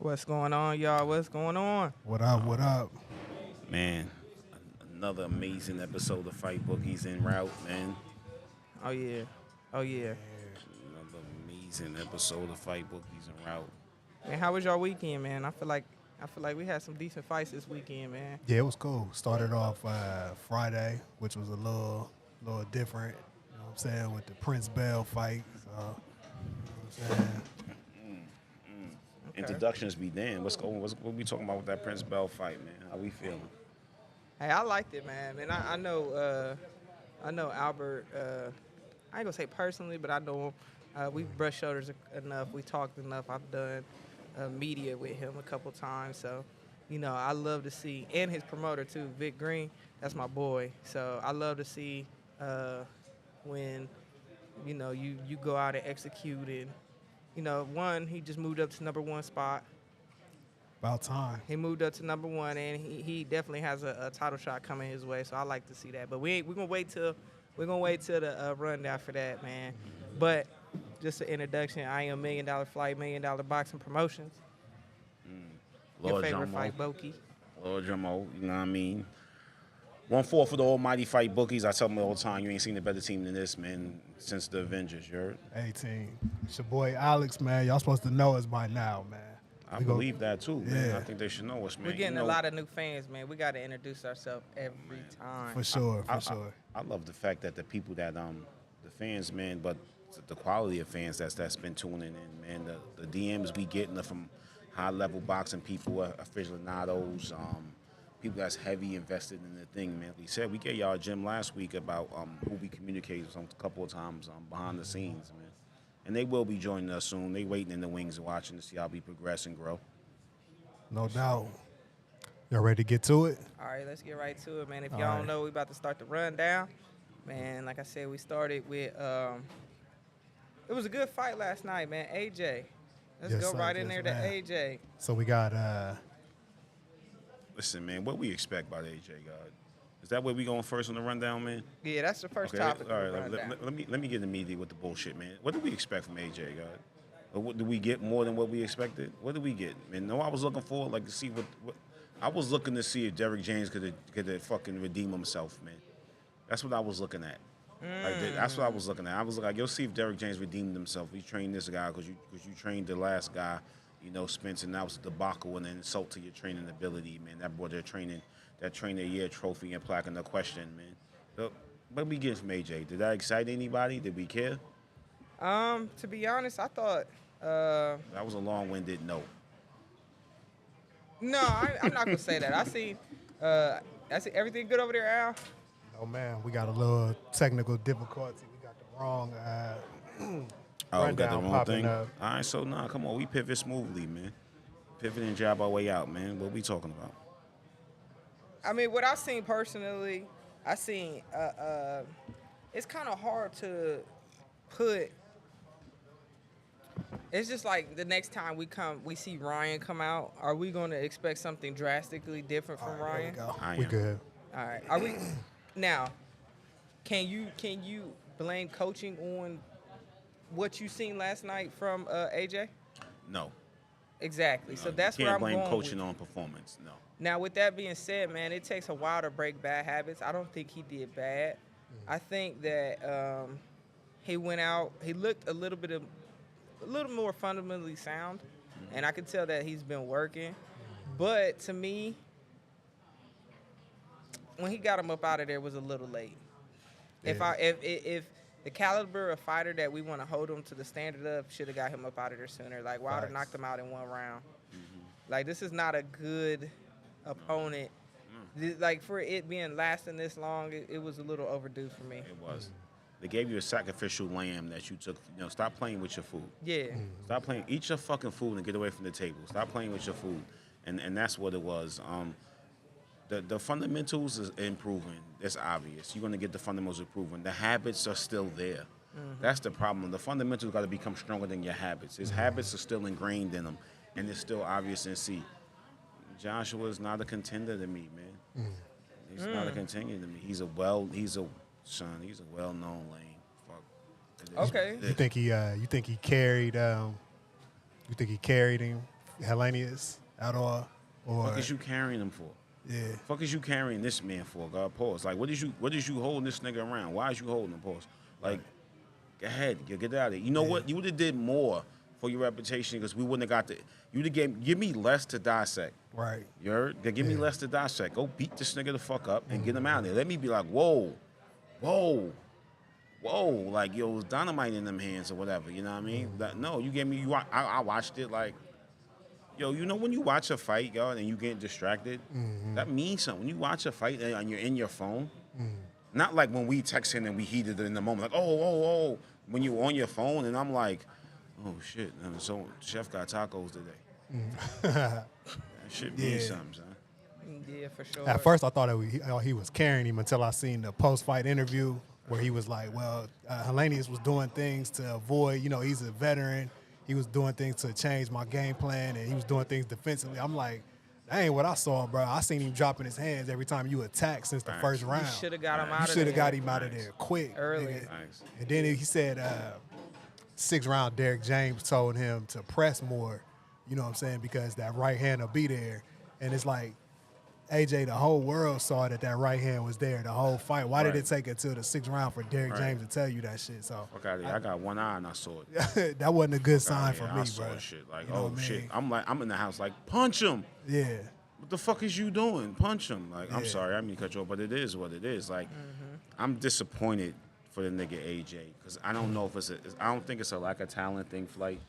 What's going on, y'all? What's going on? What up? What up? Man, another amazing episode of Fight Bookies en route, man. Oh yeah, oh yeah. Another amazing episode of Fight Bookies en route. Man, how was your weekend, man? I feel like we had some decent fights this weekend, man. Yeah, it was cool. Started off Friday, which was a little different. You know what I'm saying, with the Prince Bell fight. So, you know what I'm saying? Okay. Introductions be damn. What we talking about with that Prince Bell fight, man? How we feeling? Hey, I liked it, man. And I know Albert. I ain't gonna say personally, but I know him. We've brushed shoulders enough. We talked enough. I've done media with him a couple times, so I love to see, and his promoter too, Vic Green. That's my boy. So I love to see when you go out and execute, and one, he just moved up to number one spot. About time. He moved up to number one, and he definitely has a title shot coming his way. So I like to see that. But we're gonna wait till the rundown for that, man. But just an introduction. I am $1 Million Flight, $1 Million Boxing Promotions. Your Lord favorite Jomo. fight, Boki. Lord Jomo, you know what I mean? 1-4 for the almighty Fight Bookies. I tell them all the time, you ain't seen a better team than this, man, since the Avengers, you heard? 18. It's your boy Alex, man. Y'all supposed to know us by now, man. I believe that too, man. Yeah. I think they should know us, man. We're getting a lot of new fans, man. We got to introduce ourselves every time. For sure, for sure. I love the fact that the people that the fans, man, but the quality of fans that's been tuning in, man. The DMs we getting are from high level boxing people, aficionados, people that's heavy invested in the thing, man. We said we gave y'all a gym last week about who we communicated with a couple of times behind the scenes, man. And they will be joining us soon. They waiting in the wings and watching to see how we progress and grow. No doubt. Y'all ready to get to it? All right, let's get right to it, man. If All y'all right. don't know, we about to start the rundown. Man, like I said, we started with it was a good fight last night, man. AJ. Let's Yes, go sir. right in Yes, there to man. AJ. So we got Listen, man, what we expect about AJ, God? Is that where we going first on the rundown, man? Yeah, that's the first Okay, topic. all of the right. rundown. Let me get immediately with the bullshit, man. What do we expect from AJ, God? Or what, do we get more than what we expected? What do we get? Man, no, I was looking for like to see what I was looking to see if Derrick James could fucking redeem himself, man. That's what I was looking at. That's what I was looking at. I was like, you'll see if Derrick James redeemed himself. We trained this guy because you trained the last guy, Spence, and that was a debacle and an insult to your training ability, man. That brought that trainer year trophy and plaque into question, man. So, what we get from AJ? Did that excite anybody? Did we care? To be honest, I thought That was a long-winded no. no, I'm not gonna say that. I see everything good over there, Al. oh man, we got a little technical difficulty. We got the wrong Oh, we got the rundown wrong popping thing? up. All right, so come on. We pivot smoothly, man. Pivot and jab our way out, man. What we talking about? I mean, what I've seen personally, it's kind of hard to put. It's just like the next time we see Ryan come out, are we going to expect something drastically different from All right, Ryan? there we go. I We am. good. All right. Are we now? Can you blame coaching on what you seen last night from AJ? No. Exactly. So No, that's you where can't I'm blame going coaching with. on performance. No. Now, with that being said, man, it takes a while to break bad habits. I don't think he did bad. I think that he went out. He looked a little more fundamentally sound, and I could tell that he's been working. But to me, when he got him up out of there was a little late. Yeah. If the caliber of fighter that we want to hold him to the standard of, should have got him up out of there sooner. Like Wilder Facts. knocked him out in one round. Like, this is not a good opponent. Like, for it being lasting this long, it was a little overdue for me. It was. They gave you a sacrificial lamb that you took. Stop playing with your food. Yeah. Stop playing. Eat your fucking food and get away from the table. Stop playing with your food. And that's what it was. The fundamentals is improving. It's obvious. You're going to get the fundamentals improving. The habits are still there. That's the problem. The fundamentals got to become stronger than your habits. His habits are still ingrained in him, and it's still obvious and see. Joshua is not a contender to me, man. He's not a contender to me. He's a well-known lane. Fuck. It is Okay. what it You is. think he carried him Hellenius at all? Or Fuck is you carrying him for? yeah, Fuck is you carrying this man for? God, pause. Like, what is you holding this nigga around? Why is you holding him? Pause. Like, go ahead, get out of there. You know what? You would have did more for your reputation because we wouldn't have got the. You would have give me less to dissect. right. You heard? Give me less to dissect. Go beat this nigga the fuck up and get him out of there. Let me be like, whoa, like yo, it was dynamite in them hands or whatever. You know what I mean? No, you gave me. I watched it like. Yo, you know when you watch a fight, yo, and you get distracted, that means something. When you watch a fight and you're in your phone, not like when we texting and we heated it in the moment, like, oh, when you're on your phone and I'm like, oh, shit, so Chef got tacos today. That shit means something, son. Yeah, for sure. At first, I thought he was carrying him until I seen the post-fight interview where he was like, well, Hellenius was doing things to avoid, he's a veteran. He was doing things to change my game plan, and he was doing things defensively. I'm like, that ain't what I saw, bro. I seen him dropping his hands every time you attack since the first round. You should have got him out of there. You should have got him out of there quick. Early. Nice. And then he said 6th round, Derek James told him to press more, you know what I'm saying, because that right hand will be there. And it's like, AJ, the whole world saw that right hand was there the whole fight. Why did it take until the 6th round for Derek James to tell you that shit? So Fuck out of here. I got one eye and I saw it. that wasn't a good sign for me, I saw bro. shit. Like, You know what I shit. mean? I'm in the house like, punch him. Yeah. What the fuck is you doing? Punch him. Like, I'm sorry, I mean to cut you off, but it is what it is. Like, I'm disappointed for the nigga AJ because I don't know if I don't think it's a lack of talent thing, Flight.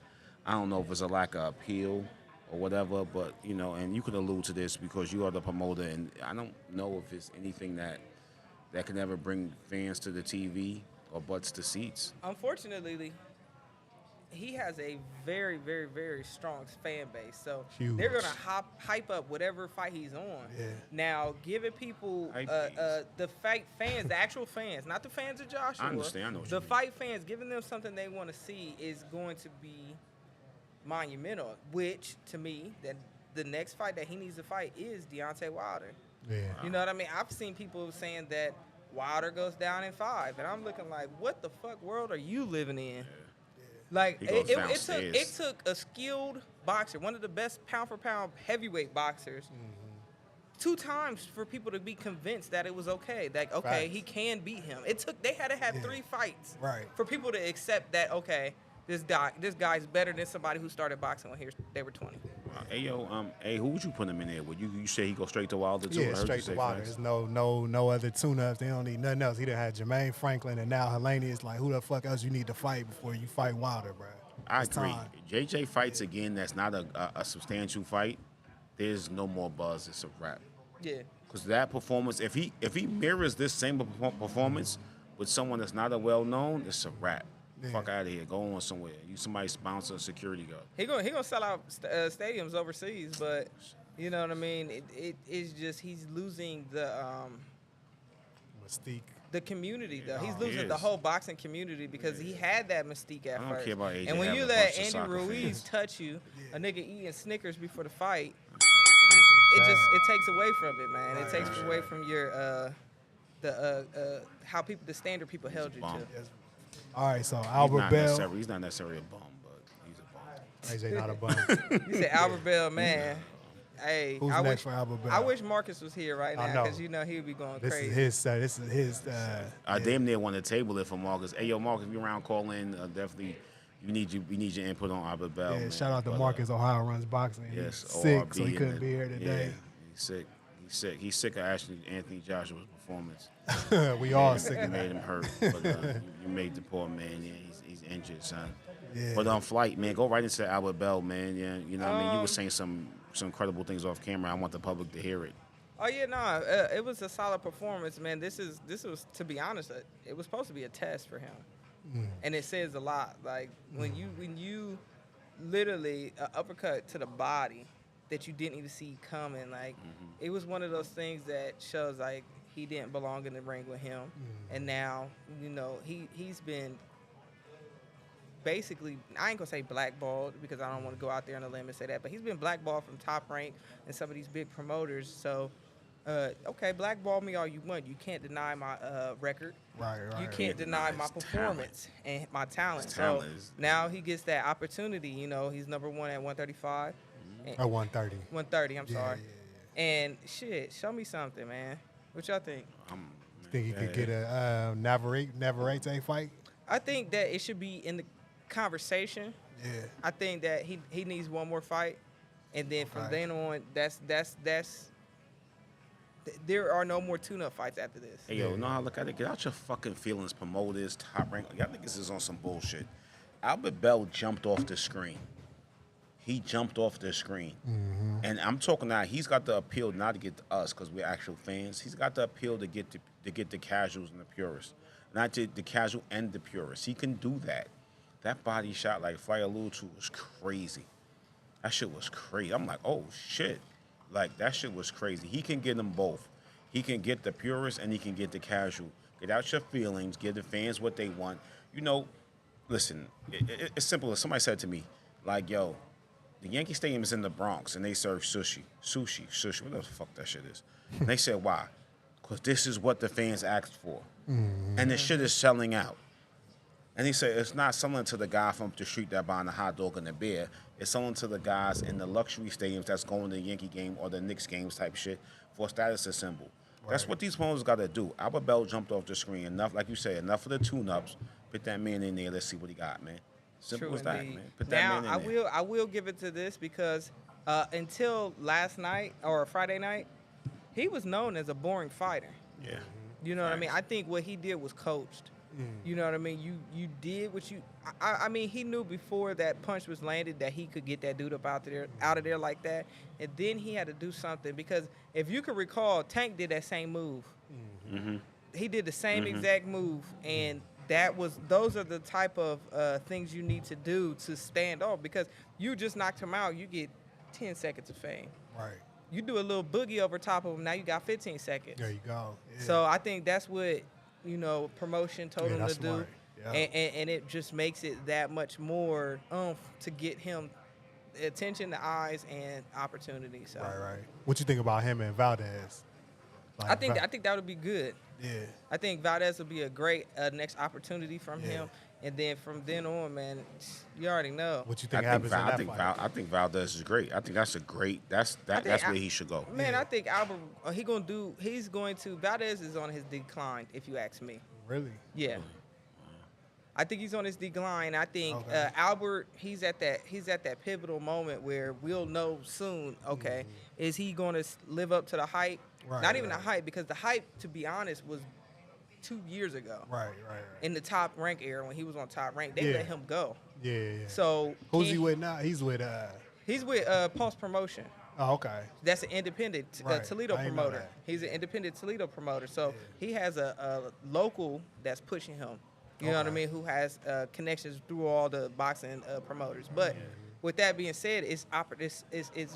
I don't know if it's a lack of appeal or whatever, but, and you could allude to this because you are the promoter, and I don't know if it's anything that can ever bring fans to the TV or butts to seats. Unfortunately, he has a very, very, very strong fan base. So Huge. they're going to hype up whatever fight he's on. Yeah. Now, giving people, the fight fans, the actual fans, not the fans of Joshua. I understand. I know what you The mean. fight fans, giving them something they want to see is going to be monumental, which, to me, that the next fight that he needs to fight is Deontay Wilder. Yeah. You know what I mean? I've seen people saying that Wilder goes down in 5, and I'm looking like, what the fuck world are you living in? Like, He goes it downstairs. took a skilled boxer, one of the best pound-for-pound heavyweight boxers, 2 times for people to be convinced that it was okay. Like, okay, Facts. he can beat him. They had to have 3 fights Right. for people to accept that, okay, this guy's better than somebody who started boxing when they were 20. Hey yo, who would you put him in there with? You say he go straight to Wilder too? I Yeah, heard straight you say to Wilder. Franks. There's no other tune-ups. They don't need nothing else. He done had Jermaine Franklin, and now Hellenius. Like, who the fuck else you need to fight before you fight Wilder, bro? I It's agree. time. JJ fights again. That's not a substantial fight. There's no more buzz. It's a wrap. Yeah. Because that performance, if he mirrors this same performance with someone that's not a well-known, it's a wrap. Yeah. Fuck out of here. Go on somewhere. You somebody sponsor a security guard. He gonna sell out stadiums overseas, but you know what I mean. It's just he's losing the Mystique. the community though. He's he losing the is. whole boxing community because he had that mystique at I don't first. care about AJ and when having you a let bunch of Andy soccer Ruiz fans. touch you, a nigga eating Snickers before the fight, it takes away from it, man. It takes away from your how the standard people held you Bum. to. All right, so Albert Bell. He's not necessarily a bum, but he's a bum. AJ not a bum. You said Albert Bell, man. Hey, Who's I next wish for Albert Bell? I wish Marcus was here right I now know. because he would be going This crazy. is his. This is his. I damn near want to table it for Marcus. Hey, yo, Marcus, if you're around, call in. Definitely, we need your input on Albert Bell. Yeah, man. shout out to But, Marcus. Ohio runs boxing. Yes, He's sick, ORB so he in couldn't the- be here today. Yeah, he's sick. He's sick of Anthony Joshua's performance. We all sick You of made that. him hurt, but you made the poor man. Yeah, he's injured, son. Yeah. But on Flight, man, go right into Albert Bell, man. Yeah, you know what I mean. You were saying some incredible things off camera. I want the public to hear it. Oh yeah, no, it was a solid performance, man. This was, to be honest, it was supposed to be a test for him, and it says a lot. Like when you literally uppercut to the body that you didn't even see coming. Like it was one of those things that shows like he didn't belong in the ring with him, and now he's been basically, I ain't gonna say blackballed because I don't want to go out there on a limb and say that, but he's been blackballed from Top Rank and some of these big promoters. So, okay, blackball me all you want. You can't deny my record. Right. You can't deny my his performance and my talent. His So talent is- now he gets that opportunity. He's number 1 at 135. Or 130. 130. I'm Yeah, sorry. yeah, And shit, show me something, man. What y'all think? Think he could get a Navarrete fight? I think that it should be in the conversation. Yeah. I think that he needs one more fight, and then from Okay. then on, there are no more tune-up fights after this. Hey, yo, know how I look at it? Get out your fucking feelings, promoters, top rank. Y'all niggas is on some bullshit. Albert Bell jumped off the screen. He jumped off the screen. And I'm talking now, he's got the appeal not to get to us because we're actual fans. He's got the appeal to get the casuals and the purists. Not to the casual and the purists. He can do that. That body shot like Fly alluded to was crazy. That shit was crazy. I'm like, oh shit. Like that shit was crazy. He can get them both. He can get the purists and he can get the casual. Get out your feelings. Give the fans what they want. You know, listen, it's simple. As somebody said to me, like, yo, the Yankee Stadium is in the Bronx and they serve sushi, what the fuck that shit is. And they said, why? Because this is what the fans asked for. And the shit is selling out. And he said, it's not selling to the guy from the street that buying the hot dog and the beer. It's selling to the guys in the luxury stadiums that's going to the Yankee game or the Knicks games type shit for a status symbol. Right. That's what these promoters got to do. Albert Bell jumped off the screen. Enough, like you said, enough of the tune-ups. Put that man in there. Let's see what he got, man. Simple True as that, indeed. man. Put that man in there. I will give it to this because until last night or Friday night, he was known as a boring fighter. Yeah. You know what I mean? I think what he did was coached. You know what I mean? You did what you. I mean, he knew before that punch was landed that he could get that dude up out of there like that, and then he had to do something because if you can recall, Tank did that same move. He did the same exact move, and those are the type of things you need to do to stand off because you just knocked him out. You get 10 seconds of fame. Right. You do a little boogie over top of him. Now you got 15 seconds. There you go. Yeah. So I think that's what, promotion told him to do. Smart. Yeah. And it just makes it that much more to get him attention, the eyes, and opportunity. So. Right. What you think about him and Valdez? Like, I think that would be good. Yeah. I think Valdez would be a great next opportunity from him. And then from then on, man, you already know. What you think happens in that fight? I think Valdez is great. I think that's a great. That's where he should go. Man, I think Albert. Valdez is on his decline, if you ask me. Really? Yeah. I think he's on his decline. I think Albert, he's at that pivotal moment where we'll know soon. Okay, is he going to live up to the hype? Right, Not even the hype, because the hype, to be honest, was 2 years ago. Right. In the top rank era, when he was on top rank, they let him go. Yeah. So who's he with now? He's with Pulse Promotion. Oh, okay. That's an independent Toledo I didn't know promoter. that. He's an independent Toledo promoter. So he has a local that's pushing him. You know what I mean? Who has connections through all the boxing promoters. But with that being said, it's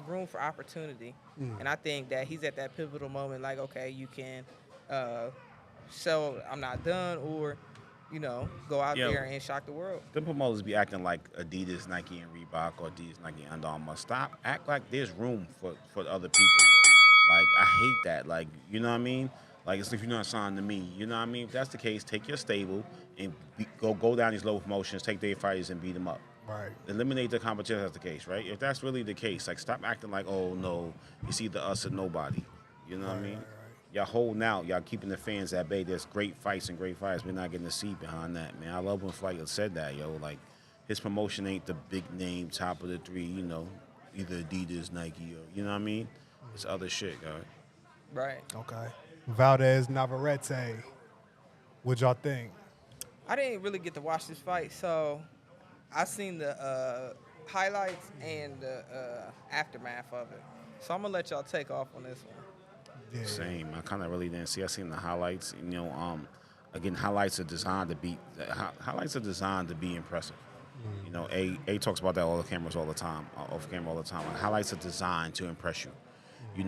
room for opportunity. And I think that he's at that pivotal moment, like, okay, you can show I'm not done or, go out there and shock the world. The promoters be acting like Adidas, Nike, and Reebok or Adidas, Nike, and Under Armour. Stop. Act like there's room for other people. Like, I hate that. Like, you know what I mean? Like, it's if you're not signed to me. You know what I mean? If that's the case, take your stable and go down these low promotions, take their fighters and beat them up. Right. Eliminate the competition if that's the case, right? If that's really the case, like, stop acting like, oh, no, it's either us or nobody. You know what I mean? Right. Y'all holding out. Y'all keeping the fans at bay. There's great fights and great fights. We're not getting a seat behind that, man. I love when Flight said that, yo. Like, his promotion ain't the big name, top of the three, either Adidas, Nike, or, you know what I mean? It's other shit, guys. Right. Okay. Valdez, Navarrete. What y'all think? I didn't really get to watch this fight, so I seen the highlights and the aftermath of it. So I'm going to let y'all take off on this one. Yeah. Same. I kind of really didn't see. I seen the highlights. Again, highlights are designed to be impressive. A talks about that off camera all the time. Like, highlights are designed to impress you. We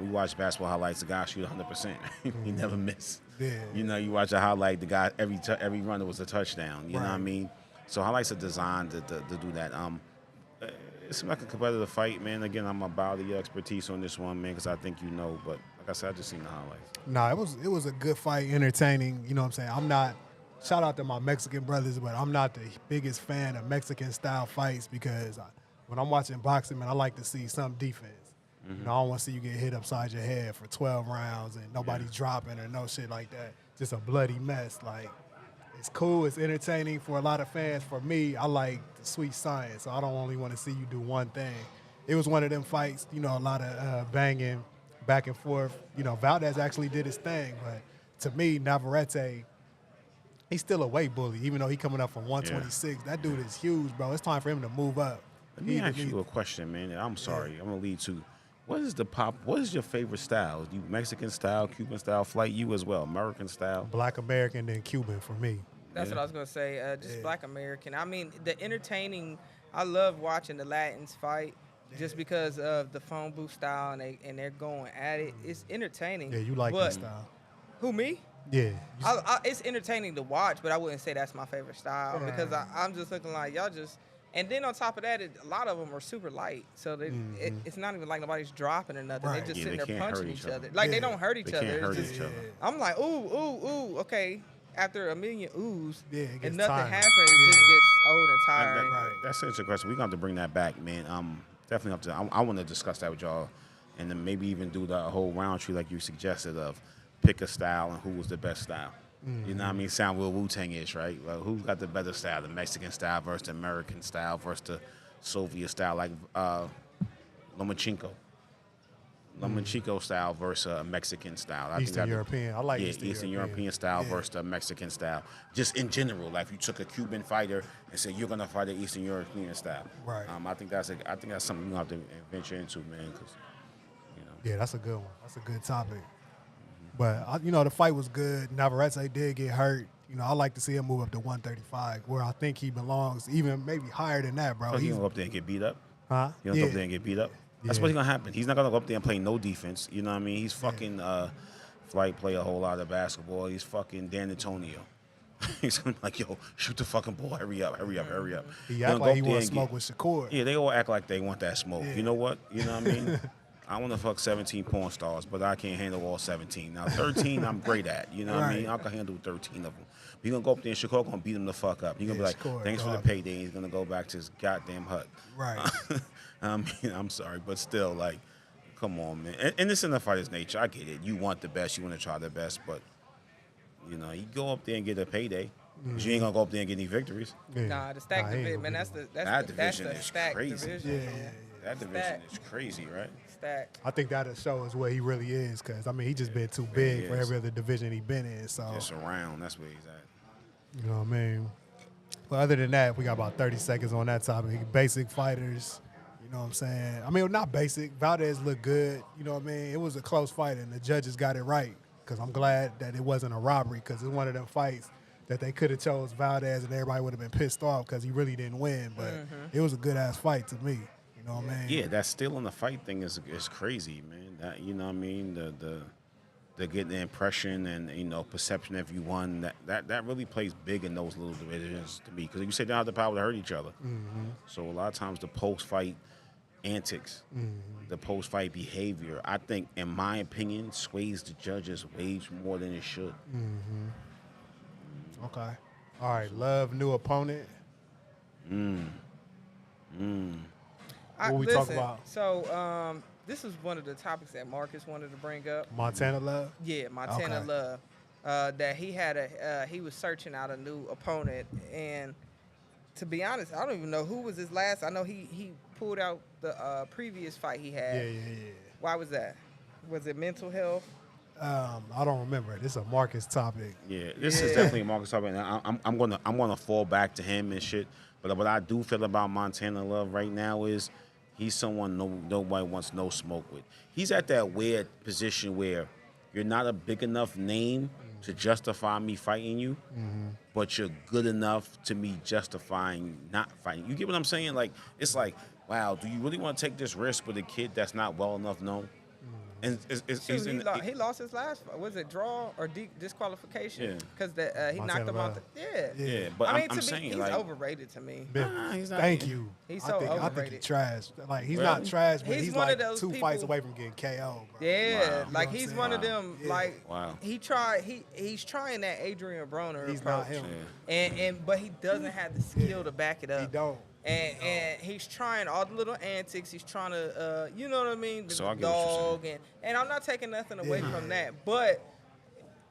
watch basketball highlights. The guy shoot 100%. He never miss. Yeah. You watch a highlight. The guy every run was a touchdown. You know what I mean? So highlights are designed to do that. It seemed like a competitive fight, man. Again, I'm about your expertise on this one, man, because I think but like I said, I just seen the highlights. Nah, it was a good fight, entertaining. You know what I'm saying? I'm not. Shout out to my Mexican brothers, but I'm not the biggest fan of Mexican style fights because when I'm watching boxing, man, I like to see some defense. You know, I don't want to see you get hit upside your head for 12 rounds and nobody dropping or no shit like that. Just a bloody mess. Like, it's cool. It's entertaining for a lot of fans. For me, I like the sweet science, so I don't only want to see you do one thing. It was one of them fights, you know, a lot of banging back and forth. You know, Valdez actually did his thing, but to me, Navarrete, he's still a weight bully, even though he coming up from 126. Yeah. That dude is huge, bro. It's time for him to move up. Let me ask you a question, man. I'm sorry. I'm going to lead to, what is your favorite style? You Mexican style, Cuban style, flight? You as well, American style? Black American, then Cuban for me. That's what I was going to say, just Black American. I mean, the entertaining, I love watching the Latins fight just because of the phone booth style and they're going at it. It's entertaining. Yeah, you like that style. Who, me? Yeah. It's entertaining to watch, but I wouldn't say that's my favorite style because I'm just looking like y'all just – and then on top of that, a lot of them are super light. So it's not even like nobody's dropping or nothing. Right. They just Yeah, sitting they there can't punching hurt each each other. other. Like, they don't hurt each They other. can't hurt It's each just, other. I'm like, ooh, okay. After a million oohs it and gets nothing tiring. happens, it just gets old and tiring. Right. That's an interesting question. We're going to have to bring that back, man. Definitely have to. I want to discuss that with y'all and then maybe even do the whole round tree like you suggested of pick a style and who was the best style. You know what I mean? Sound real Wu-Tang-ish, right? Well, who's got the better style, the Mexican style versus the American style versus the Soviet style, like Lomachenko. Lomachenko style versus a Mexican style. Eastern European. I like Eastern European style versus the Mexican style. Just in general, like if you took a Cuban fighter and said you're gonna fight an Eastern European style. Right. I think that's something you have to venture into, man. Cause, you know. Yeah, that's a good one. That's a good topic. But, you know, the fight was good. Navarrete did get hurt. You know, I like to see him move up to 135, where I think he belongs, even maybe higher than that, bro. So he's going to go up there and get beat up? Huh? He's going to go up there and get beat up? That's what's going to happen. He's not going to go up there and play no defense. You know what I mean? He's fucking flight, play a whole lot of basketball. He's fucking Dan Antonio. He's going to be like, yo, shoot the fucking ball. Hurry up. He act like he want to smoke with Shakur. Yeah, they all act like they want that smoke. Yeah. You know what? You know what I mean? I want to fuck 17 porn stars, but I can't handle all 17. Now, 13, I'm great at. You know what I mean? I can handle 13 of them. But you're going to go up there and Chicago going to beat him the fuck up. You're going to be like, Shakur, thanks for the payday. He's going to go back to his goddamn hut. Right. I mean, I'm sorry, but still, like, come on, man. And it's in the fighter's nature. I get it. You want the best. You want to try the best. But, you know, you go up there and get a payday. Because you ain't going to go up there and get any victories. Yeah. Nah, the stack division, man, that division is stack crazy. division. Yeah. That division is crazy, right? Stack. I think that'll show us where he really is, because, I mean, he just been too big for every other division he been in. So just around. That's where he's at. You know what I mean? But other than that, we got about 30 seconds on that topic. Basic fighters, you know what I'm saying? I mean, not basic. Valdez looked good. You know what I mean? It was a close fight, and the judges got it right, because I'm glad that it wasn't a robbery, because it's one of them fights that they could have chose Valdez, and everybody would have been pissed off because he really didn't win. But it was a good-ass fight to me. You know what I mean? Yeah, that still in the fight thing is crazy, man. That, you know what I mean? The getting the impression and, you know, perception if you won, that really plays big in those little divisions to me. Because you say they don't have the power to hurt each other. So a lot of times the post-fight antics, the post-fight behavior, I think, in my opinion, sways the judges way more than it should. Okay. All right, Love, new opponent. What we talk about? So this is one of the topics that Marcus wanted to bring up. Montana Love? Yeah, Montana Love. That he had he was searching out a new opponent, and to be honest, I don't even know who was his last. I know he pulled out the previous fight he had. Yeah. Why was that? Was it mental health? I don't remember. This is a Marcus topic. Yeah, this is definitely a Marcus topic. And I'm gonna fall back to him and shit. But what I do feel about Montana Love right now is he's someone nobody wants no smoke with. He's at that weird position where you're not a big enough name to justify me fighting you, but you're good enough to me justifying not fighting. You get what I'm saying? Like, it's like, wow, do you really want to take this risk with a kid that's not well enough known? And he lost his last fight. Was it draw or disqualification? Yeah. Because he Montana knocked him out. Love. Yeah, but I mean, I'm to saying, me, he's like, overrated to me. he's not. Thank you. He's I so think he's overrated. trash. Like, he's Really? not trash, but He's he's one like of those 2 fights people- away from getting KO, bro. Yeah, Wow. like You know he's what I'm one of saying? them. Yeah. Like Wow. he's trying that Adrian Broner He's approach, not him. Yeah. but he doesn't have the skill to back it up. He don't. And he's trying all the little antics. He's trying to, you know what I mean? The So I get what you're dog, and I'm not taking nothing away from that. But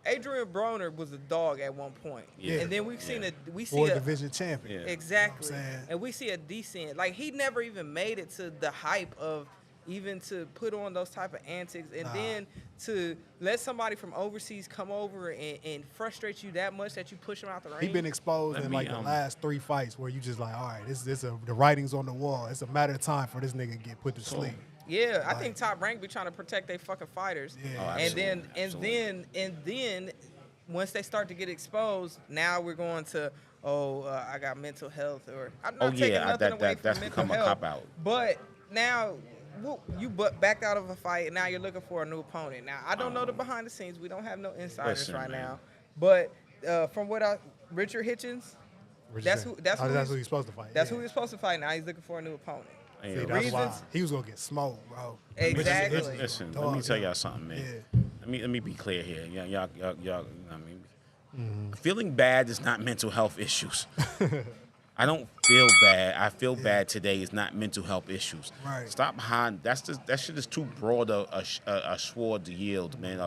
Adrian Broner was a dog at one point. Yeah. And then we see Four a division champion. Yeah. exactly, You know what I'm saying? and we see a decent. Like he never even made it to the hype of even to put on those type of antics, and then to let somebody from overseas come over and frustrate you that much that you push him out the ring. He been exposed in like the last 3 fights where you just like, all right, the writing's on the wall. It's a matter of time for this nigga to get put to sleep. Yeah, I think Top Rank be trying to protect their fucking fighters. Yeah. Oh, and then once they start to get exposed, now we're going to I got mental health, or I'm not taking nothing away from that's mental become a health. cop-out. But now you backed out of a fight, and now you're looking for a new opponent. Now I don't know the behind the scenes. We don't have no insiders Listen, right man. now. But from what Richard Hitchens, that's who he's supposed to fight. that's who he's supposed to fight. Now he's looking for a new opponent. Hey, See, yo, that's why reasons- he was gonna get smoked, bro. Exactly. Listen, Dog, let me tell yeah. y'all something, man. Yeah. Let me be clear here. Y'all, you know what I mean? Feeling bad is not mental health issues. I don't feel bad. I feel bad today is not mental health issues. Right. Stop hiding. That shit is too broad a sword to yield, man.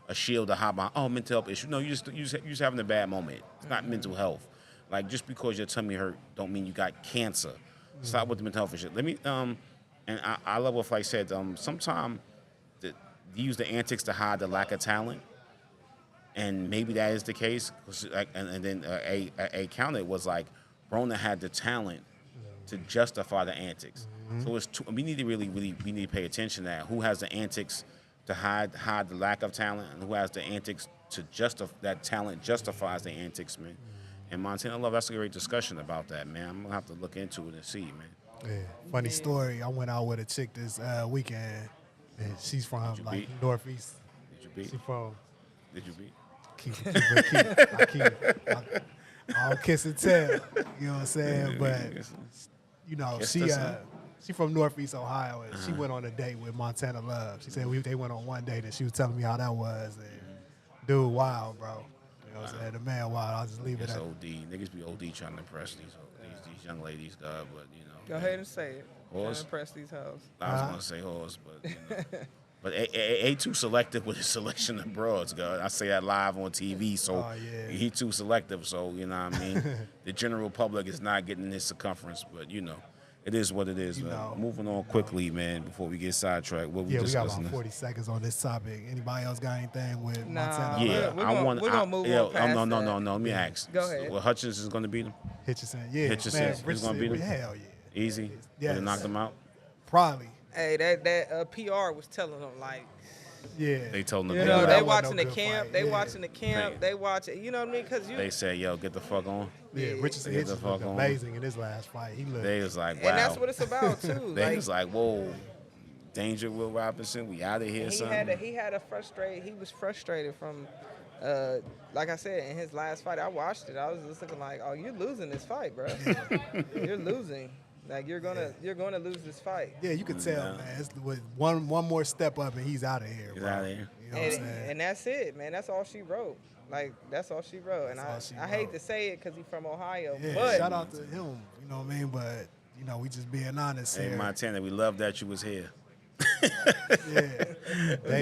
A shield to hide behind. Oh, mental health issue. No, you just having a bad moment. It's not mental health. Like just because your tummy hurt don't mean you got cancer. Stop with the mental health issue. Let me and I love what Flight said. Sometimes use the antics to hide the lack of talent, and maybe that is the case. And then a counter was like, Broner had the talent to justify the antics. So we need to really we need to pay attention to that. Who has the antics to hide the lack of talent, and who has the antics to justify that talent justifies the antics, man. And Montana Love, that's a great discussion about that, man. I'm gonna have to look into it and see, man. Yeah. Funny story. I went out with a chick this weekend, and she's from you like beat? Northeast. Did you beat? She from. Did you beat? I don't kiss and tell. You know what I'm saying? But you know, Kiss she this one? she from Northeast Ohio, and she went on a date with Montana Love. She said they went on one date, and she was telling me how that was. And dude, wild, bro. You know what I'm saying? The man wild. I'll just leave it It's at OD. Niggas be OD trying to impress these young ladies, God, but you know. Go ahead and say it. Trying Horse? to impress these hoes. I was gonna say horse, but you know. But A too selective with his selection of broads, God. I say that live on TV, so he too selective. So you know what I mean. The general public is not getting his circumference, but you know, it is what it is. You Man. know, Moving on quickly, man, before we get sidetracked. What we we got discussing? about 40 seconds on this topic. Anybody else got anything with Nah. Montana Yeah, Love? We're gonna move on past no. that. Let me ask. Go ahead. Well, Hutchins is going to beat him. Hitchison, yeah. Hitchison Man, is Richardson, gonna beat him? Hell yeah. Easy. Yes. Would have knocked him out. Probably. Hey, that PR was telling them like, Yeah. They told him to you beat know, him. they That wasn't watching no the good camp, fight. they Yeah. watching the camp, they watching, you know what I mean? Because They said, "Yo, get the fuck on." Yeah, Richardson Get the Hitchens fuck looked on. amazing in his last fight. He looked. They was like, "Wow." and that's what it's about too. They Like, was like, "Whoa, danger, Will Robinson. We out of here, he son." was frustrated from, like I said, in his last fight. I watched it. I was just looking like, oh, you're losing this fight, bro. You're losing. Like you're gonna lose this fight. Yeah, you could tell, man. It's with one more step up and he's out of here. He's bro. outta here. You know what I'm saying? And that's it, man. That's all she wrote. Like that's all she wrote. And That's all she I hate wrote. to say it because he's from Ohio, Yeah, but shout out to him. You know what I mean? But you know, we just being honest Hey, here. Montana, we love that you was here. Yeah.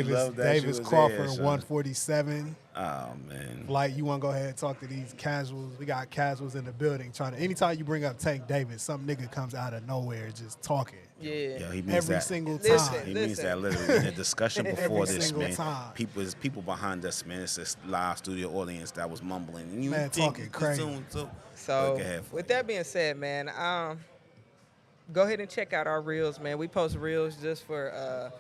love that Davis you was Crawford, there, son. 147. Oh man. Like, you want to go ahead and talk to these casuals? We got casuals in the building trying to. Anytime you bring up Tank Davis, some nigga comes out of nowhere just talking. yeah. Yo, he means Every that. single time. Listen, He means that Listen. literally in the discussion before Every this, single man. time. People behind us, man. It's a live studio audience that was mumbling. And you Man, think talking it's crazy. so So go ahead, with that being said, man, go ahead and check out our reels, man. We post reels just for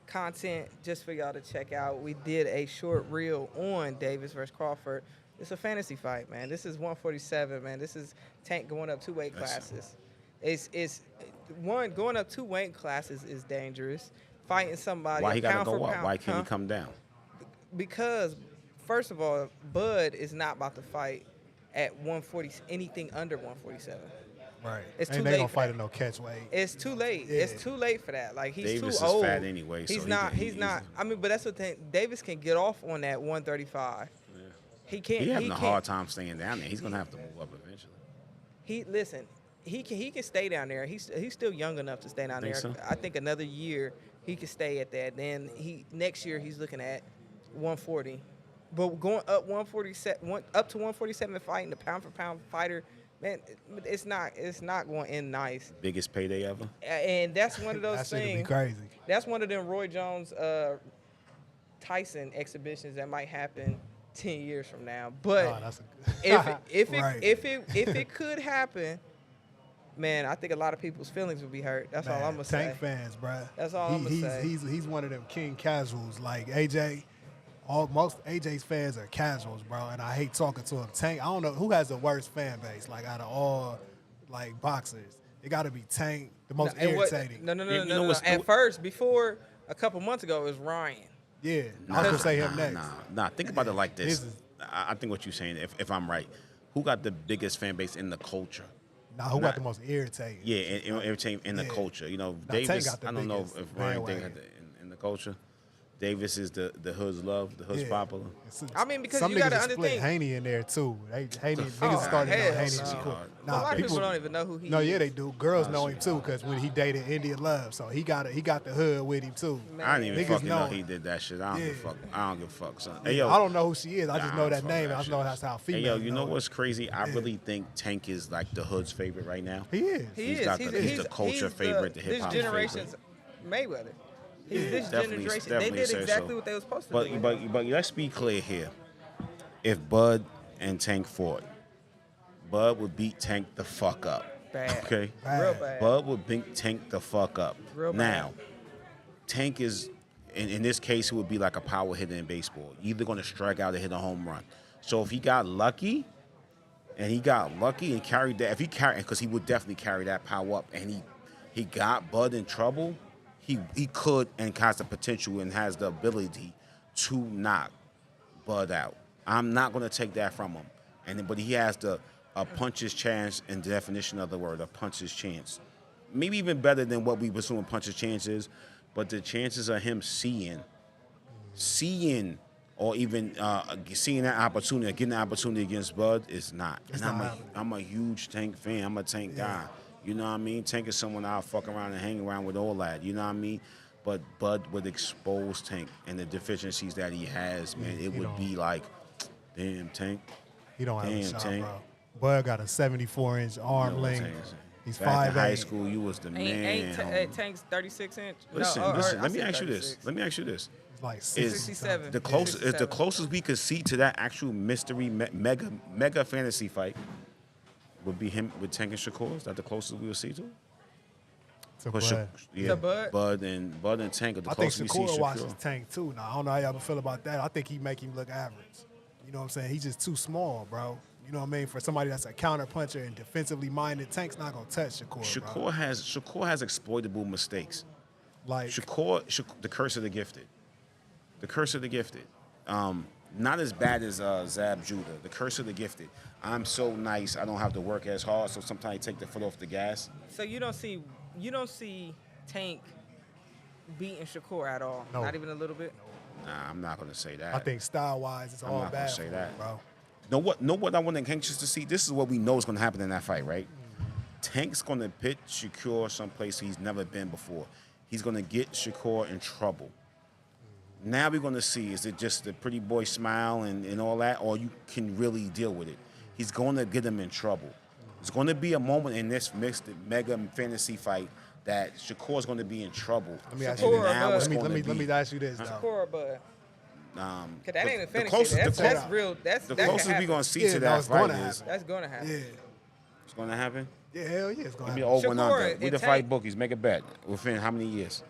content, just for y'all to check out. We did a short reel on Davis versus Crawford. It's a fantasy fight, man. This is 147, man. This is Tank going up 2 weight classes. It's one going up 2 weight classes is dangerous. Fighting somebody why he gotta pound for go up? pound, Why can't huh? he come down? Because first of all, Bud is not about to fight at 140, anything under 147. Right. It's too Ain't they late gonna for fight that. in no catch weight. It's too late. Yeah. It's too late for that. Like he's Davis too is old. fat anyway, so He's he not. can- He's not. he's- I mean, but that's what thing. Davis can get off on that 135. He can't. He having a can't- hard time staying down there. He's gonna have to move up eventually. Listen. he can stay down there. He's still young enough to stay down Think there. so? I think another year he could stay at that. Then next year he's looking at 140, but going up 147, up to 147 and fighting the pound for pound fighter, man, it's not going to end nice. Biggest payday ever. And that's one of those That shit'd be things. crazy. That's one of them Roy Jones Tyson exhibitions that might happen 10 years from now. But Oh, that's a Right. if it could happen, man, I think a lot of people's feelings would be hurt. That's all I'm gonna say. Tank fans, bruh. That's all I'm gonna say. He's one of them king casuals. Like AJ, most AJ's fans are casuals, bro. And I hate talking to him. Tank, I don't know who has the worst fan base. Like out of all, like boxers, it got to be Tank, the most irritating. No. You know what's- At first, before a couple months ago, it was Ryan. Yeah, I was gonna say him next. Nah. Think about it like this. His is- I think what you're saying, if I'm right, who got the biggest fan base in the culture? Nah, who got the most irritating? Yeah, entertainment in the Yeah. culture. You know, Nah, Tank Davis. got the I don't know biggest if Ryan bandwagon. think in the culture. Davis is the hood's love, the hood's Yeah. popular. I mean, because some you niggas gotta have split understand- Haney in there too. Haney Oh, niggas started hell on Haney no. and Shakur. A lot of people don't even know who he No, is. yeah, they do. Girls know him too, cause when he dated India Love, so he got the hood with him too. I didn't even Niggas fucking know know. he did that shit. I don't give a Yeah. fuck. I don't give a fuck, son. Hey, yo, I don't know who she is. I just know that fuck name. And I shit. know that's how female. Hey, yo, you know it. what's crazy? I really think Tank is like the hood's favorite right now. He is. He's got the culture favorite, the hip-hop This generation's Mayweather. He's this Definitely- generation. They definitely did say exactly so. what they were supposed to do. But let's be clear here. If Bud and Tank fought, Bud would beat Tank the fuck up. Bad. Okay? Real bad. Bud would beat Tank the fuck up. Real bad. Now, Tank is, in this case, it would be like a power hitter in baseball. You're either going to strike out or hit a home run. So if he got lucky, and carried that, because he would definitely carry that power up, and he got Bud in trouble, he could and has the potential and has the ability to knock Bud out. I'm not going to take that from him. But he has a puncher's chance in the definition of the word, a puncher's chance. Maybe even better than what we were assuming puncher's chance is, but the chances of him seeing, or even seeing that opportunity, or getting the opportunity against Bud is not. And I'm a huge Tank fan. I'm a Tank guy. You know what I mean? Tank is someone I'll fuck around and hang around with all that. You know what I mean? But Bud would expose Tank and the deficiencies that he has, man. It would be like, damn, Tank. He don't have a Damn, shot, Tank. bro. Bud got a 74-inch arm You know what I'm length. saying? He's Back in high 5'8". school, you was the man. Ain't homie. Tank's 36 inch? Listen, no, listen. I Let me said ask you this. 36. Let me ask you this. He's like Is 67. the closest is the 67. closest we could see to that actual mystery mega fantasy fight would be him with Tank and Shakur? Is that the closest we would see to? to Or Bud. To Bud? Bud and Tank are the I think closest we see Shakur watches Shakur. Tank too. Now I don't know how y'all feel about that. I think he make him look average. You know what I'm saying? He's just too small, bro. You know what I mean? For somebody that's a counter puncher and defensively minded, Tank's not gonna touch Shakur. Bro. Shakur has exploitable mistakes. Like Shakur, the curse of the gifted. The curse of the gifted. Not as bad as Zab Judah. The curse of the gifted. I'm so nice. I don't have to work as hard, so sometimes I take the foot off the gas. So you don't see Tank beating Shakur at all? No. Not even a little bit? Nah, I'm not gonna say that. I think style wise, it's all not gonna bad say for that. him, bro. Know what I want to anxious to see? This is what we know is going to happen in that fight, right? Tank's going to pit Shakur someplace he's never been before. He's going to get Shakur in trouble. Now we're going to see, is it just the pretty boy smile and all that, or you can really deal with it? He's going to get him in trouble. There's going to be a moment in this mixed mega fantasy fight that Shakur's going to be in trouble. Let me ask Shakur you or this. Bud? Let me ask you this though. Shakur or Bud? Cause that ain't a the fantasy. closest- That's real. That's The that closest can we're going happen. to see Yeah, to no, that it's fight gonna is, That's gonna happen. Yeah, it's going to happen. yeah, hell yeah, it's gonna Give me happen. over and Shakur under. We and the Tank. fight bookies. Make a bet. Within how many years?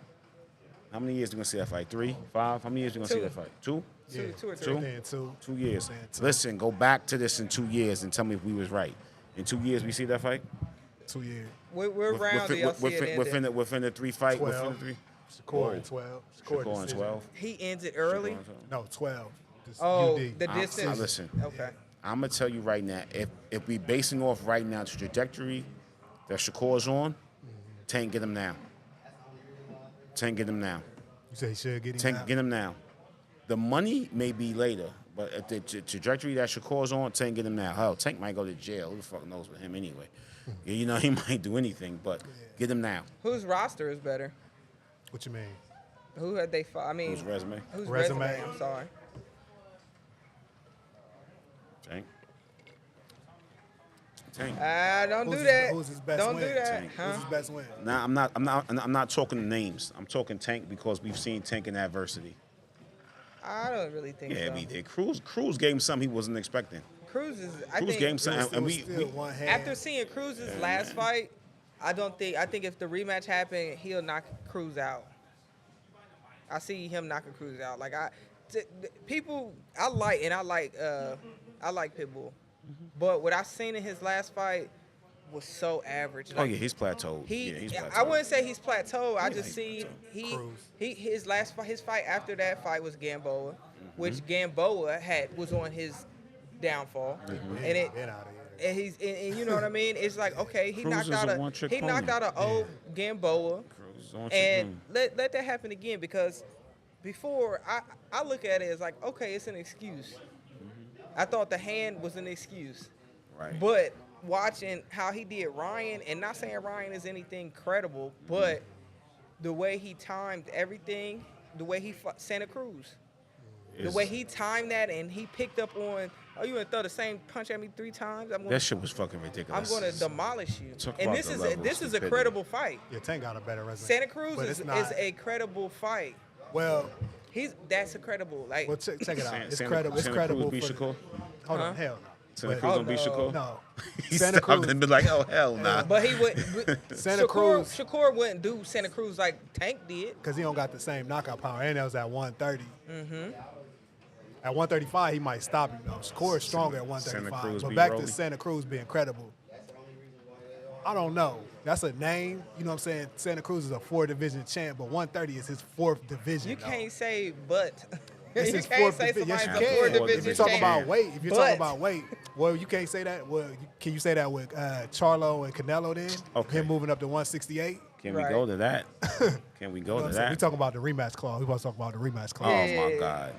How many years we going to see that fight? 3, 5? How many years we going to see Two. that fight? 2? Two or Two? three. Saying two. 2 years. Saying two. Listen, go back to this in 2 years and tell me if we was right. In 2 years, we see that fight? 2 years. What round do y'all see it ending? Within the 3 fight? 12. Within the 3? Shakur at 12. Shakur in decision. 12. He ends it early. No, 12. Just Oh, UD. the distance. Listen, Okay. I'm going to tell you right now, if we basing off right now the trajectory that Shakur's on, Tank get him now. Tank get him now. You say he should get him Tank now? get him now. The money may be later, But at the trajectory that Shakur's on, Tank get him now. Hell, Tank might go to jail. Who the fuck knows with him anyway? Yeah, you know, he might do anything, but get him now. Whose roster is better? What you mean? Who had they fought? I mean, Whose resume? Whose Resume? resume? I'm sorry. Tank. Tank. Don't do Who's that. who's his best Don't win? do that, Tank. huh? Who's his best win? Nah, I'm not talking names. I'm talking Tank because we've seen Tank in adversity. I don't really think Yeah, so. we did. Cruz gave him something he wasn't expecting. Cruz is. I Cruz think gave him something, and we Still one hand. after seeing Cruz's last fight, I think if the rematch happened, he'll knock Cruz out. I see him knocking Cruz out. Like people, I like Pitbull, but what I seen in his last fight was so average. oh Like, yeah, he's plateaued. He's plateaued. I wouldn't say he's plateaued. I just see Cruz. his last fight, his fight after that fight was Gamboa, which Gamboa was on his downfall, and it. Get out of here. And and you know what I mean? It's like, okay, he Cruz knocked is out a a one-trick he knocked pony. out an old Gamboa, Cruz is on and let that happen again, because before I look at it as like, okay, it's an excuse. I thought the hand was an excuse, right. but watching how he did Ryan, and not saying Ryan is anything credible, but the way he timed everything, the way he fought Santa Cruz. The way he timed that, and he picked up on, oh, you gonna throw the same punch at me 3 times? That shit was fucking ridiculous. I'm gonna demolish you. Talk And about this the is level of this is a stupidity. credible fight. Yeah, Tank got a better resume. Santa Cruz But is it's not- a credible fight. Well, That's a credible. Like, well, check it out. It's Santa- credible. It's Santa credible. Cruz For beat the, Shakur? hold Huh? on, hell no. Santa But- Cruz gonna beat no. Shakur? No. He Santa stopped Cruz. and be like, oh hell nah. but he would. Santa Cruz. Shakur wouldn't do Santa Cruz like Tank did. Because he don't got the same knockout power, and that was at 130. At 135, he might stop him, though. Shakur is stronger at Santa 135. Cruz But beat back Rolly. to Santa Cruz being credible. I don't know. That's a name. You know what I'm saying? Santa Cruz is a 4-division champ, but 130 is his 4th division. You though. can't say but. It's You his can't 4th say division. Yes, somebody's you a can. 4-division If you talk champ. about weight, if you're But- talking about weight, well, you can't say that. Well, can you say that with Charlo and Canelo then? Okay. Him moving up to 168? Can we Right. go to that? Can we go You know what I'm to saying? We that? talking about the rematch clause. We supposed to talk about the rematch clause. Oh Yeah. my God.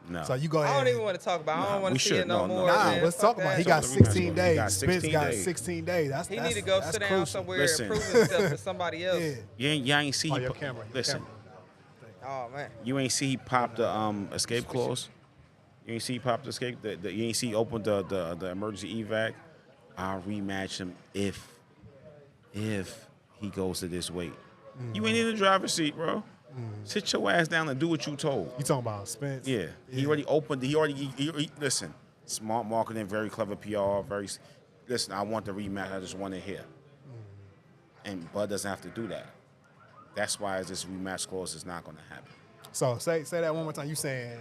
No. So you go ahead. I don't even want to talk about. I Nah, don't want we to see it should. no No, more. no. Nah, man. let's Fuck talk about. that. He got So the rematch 16 clause. days. He got Spence 16 got days. 16 days. That's He that's, need to go that's sit down crucial. somewhere Listen. and prove himself to somebody else. Yeah. You ain't see Oh, he your pop- camera. Your listen. camera. Oh man. You ain't see he popped the escape clause. You ain't see he popped the escape. You ain't see he opened the emergency evac. I'll rematch him if he goes to this weight. You ain't in the driver's seat, bro. Sit your ass down and do what you told. You talking about Spence? Yeah, he already opened. He listen. Smart marketing, very clever PR. Listen. I want the rematch. I just want it here. And Bud doesn't have to do that. That's why this rematch clause is not going to happen. So say that one more time. You saying?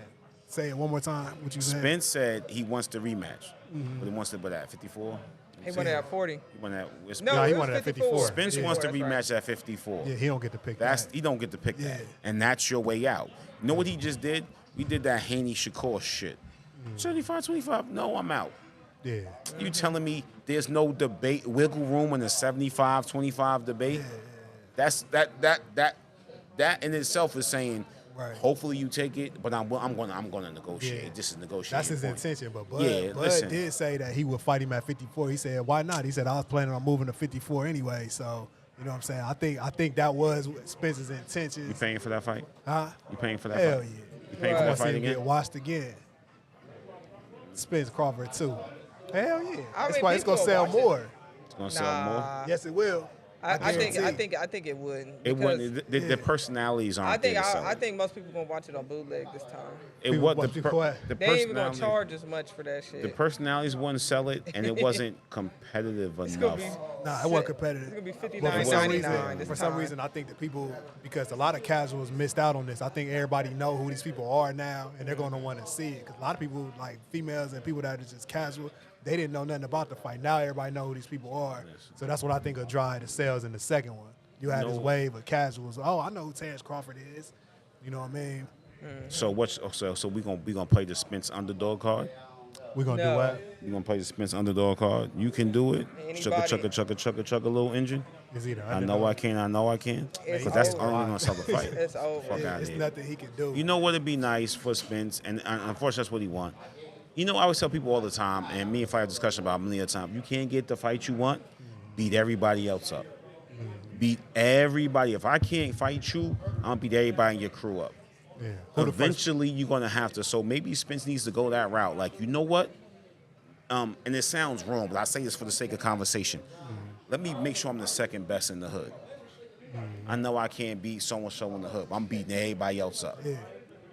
Say it one more time. What you saying? Spence said he wants the rematch, but he wants to but at 54. He won it at 40. He want that. No, Nah, he it was wanted at 54. 54. Spence Yeah. wants to That's right. rematch at 54. Yeah, he don't get to pick That's that. he don't get to pick that, Yeah. and that's your way out. You know what he just did? We did that Haney Shakur shit. 75-25. No, I'm out. Yeah. You telling me there's no debate, wiggle room in the 75-25 debate? That's that in itself is saying, Right. hopefully you take it, but I'm gonna negotiate. Yeah. This is negotiation. That's his point. intention, but Bud, Yeah, Bud listen. did say that he would fight him at 54. He said, "Why not?" He said, "I was planning on moving to 54 anyway." So you know what I'm saying? I think that was Spence's You intentions. paying for that fight? Huh? You paying for that Hell fight? yeah. You paying I for want that to see fight him get again? watched again. Spence Crawford too. Hell yeah. I That's mean, why it's people gonna sell watch it. more. It's gonna sell more. Nah. Yes, it will. I guarantee. think it wouldn't. It because wasn't. The personalities aren't I think there to sell I it. think most people gonna watch it on bootleg this time. It People was watch the, it what? the They ain't even gonna personality. charge as much for that shit. The personalities wouldn't sell it, and it wasn't competitive It's gonna enough. be Nah, it wasn't competitive. It's gonna be But $59.99 this for some time. reason, I think that people, because a lot of casuals missed out on this. I think everybody know who these people are now, and they're going to want to see it. Because a lot of people, like females and people that are just casual, they didn't know nothing about the fight. Now everybody know who these people are. So that's what I think will drive the sales in the second one. You had this wave of casuals. Oh, I know who Terrence Crawford is. You know what I mean? So we gonna play the Spence underdog card. We're going to do No. what? You gonna play the Spence underdog card. You can do it. Anybody- Chugga, little engine. Is either I know I can. It's But that's over. only gonna sell the fight. It's over. Fuck out It's here. nothing he can do. You know what? It'd be nice for Spence, and unfortunately, that's what he want. You know, I always tell people all the time, and me and Fight have discussion about it many a time. You can't get the fight you want, beat everybody else up. Beat everybody. If I can't fight you, I'm gonna beat everybody in your crew up. Yeah. Eventually, you're gonna have to. So maybe Spence needs to go that route. Like, you know what? And it sounds wrong, but I say this for the sake of conversation. Let me make sure I'm the second best in the hood. I know I can't beat so-and-so in the hood. I'm beating everybody else up. Yeah.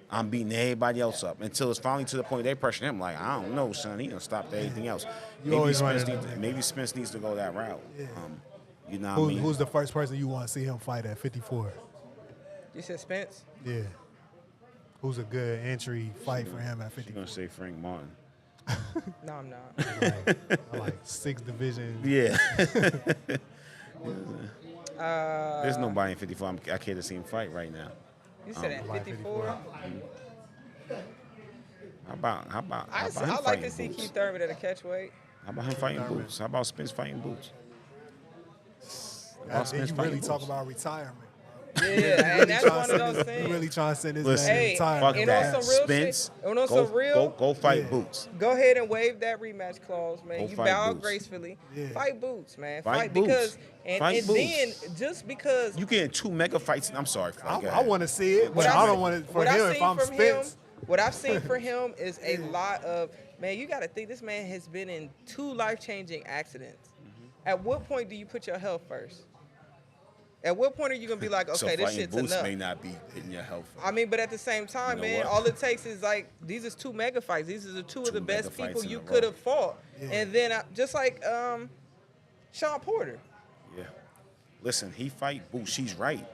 I'm beating everybody else up until it's finally to the point they pressure him. Like, I don't know, son. He done stopped everything else. Maybe Spence needs to go that route. Yeah. You know what I mean? Who's the first person you want to see him fight at 54? You said Spence? Yeah. Who's a good entry fight for him at You're 54? gonna say Frank Martin. No, I'm not. I like 6 divisions. Yeah. There's nobody in 54. I care to see him fight right now. You said at 54? How about him I like fighting to see Boots? Keith Thurman at a catch weight. How about him fighting Boots? How about Spence fighting Boots? Then you really talk about retirement. Yeah, and that's one of those You things. really trying to send his Listen, man to Hey, retirement. Fuck and on that. some real Spence, shit, and on some real- go fight Yeah. Boots. Go ahead and waive that rematch clause, man. Go You fight bow out Boots. gracefully. Yeah. Fight Boots, man. Fight because Boots. and, Fight and Boots. then just because You getting 2 mega fights? I'm sorry. I want to see it, but What I I've don't seen- want it for what I've him if seen I'm from Spence. what I've seen for him is a lot of, man, you got to think this man has been in 2 life-changing accidents. At what point do you put your health first? At what point are you going to be like, so okay, this fighting shit's Boots enough? may not be in your health. I mean, but at the same time, You know man, what? all it takes is like, these is 2 mega fights. These are the 2 of the Two best mega fights people in you a row. could have fought. Yeah. And then just like Sean Porter. Yeah. Listen, he fight Boots. She's right.